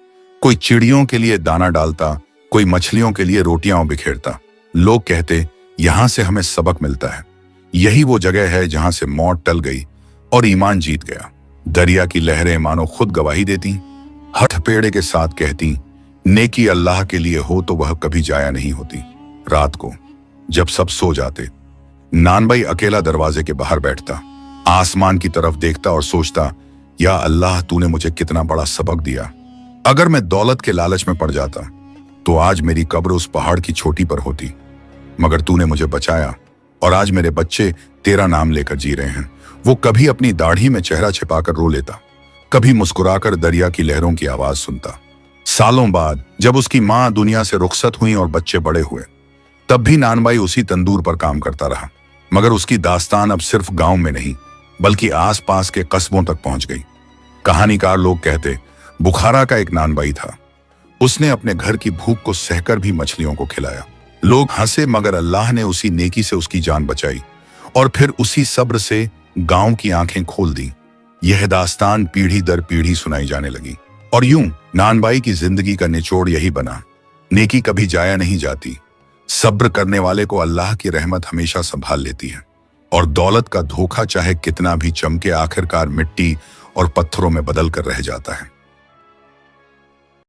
कोई चिड़ियों के लिए दाना डालता, कोई मछलियों के लिए रोटियां बिखेरता। लोग कहते, यहां से हमें सबक मिलता है। यही वो जगह है जहां से मौत टल गई और ईमान जीत गया। दरिया की लहरें मानो खुद गवाही देती, हठ पेड़े के साथ कहती, नेकी अल्लाह के लिए हो तो वह कभी जाया नहीं होती। रात को जब सब सो जाते, नानबाई अकेला दरवाजे के बाहर बैठता, आसमान की तरफ देखता और सोचता, या अल्लाह, तूने मुझे कितना बड़ा सबक दिया। अगर मैं दौलत के लालच में पड़ जाता तो आज मेरी कब्र उस पहाड़ की चोटी पर होती, मगर तूने मुझे बचाया और आज मेरे बच्चे तेरा नाम लेकर जी रहे हैं। वो कभी अपनी दाढ़ी में चेहरा छिपाकर रो लेता, कभी मुस्कुराकर दरिया की लहरों की आवाज सुनता। सालों बाद जब उसकी मां दुनिया से रुखसत हुई और बच्चे बड़े हुए, तब भी नानबाई उसी तंदूर पर काम करता रहा। मगर उसकी दास्तान अब सिर्फ गांव में नहीं, बल्कि आसपास के कस्बों तक पहुंच गई। कहानीकार लोग कहते, बुखारा का एक नानबाई था, उसने अपने घर की भूख को सहकर भी मछलियों को खिलाया। लोग हंसे, मगर अल्लाह ने उसी नेकी से उसकी जान बचाई और फिर उसी सब्र से गांव की आंखें खोल दी। यह दास्तान पीढ़ी दर पीढ़ी सुनाई जाने लगी। और यूं नानबाई की जिंदगी का निचोड़ यही बना, नेकी कभी जाया नहीं जाती, सब्र करने वाले को अल्लाह की रहमत हमेशा संभाल लेती है, और दौलत का धोखा चाहे कितना भी चमके आखिरकार मिट्टी और पत्थरों में बदल कर रह जाता है।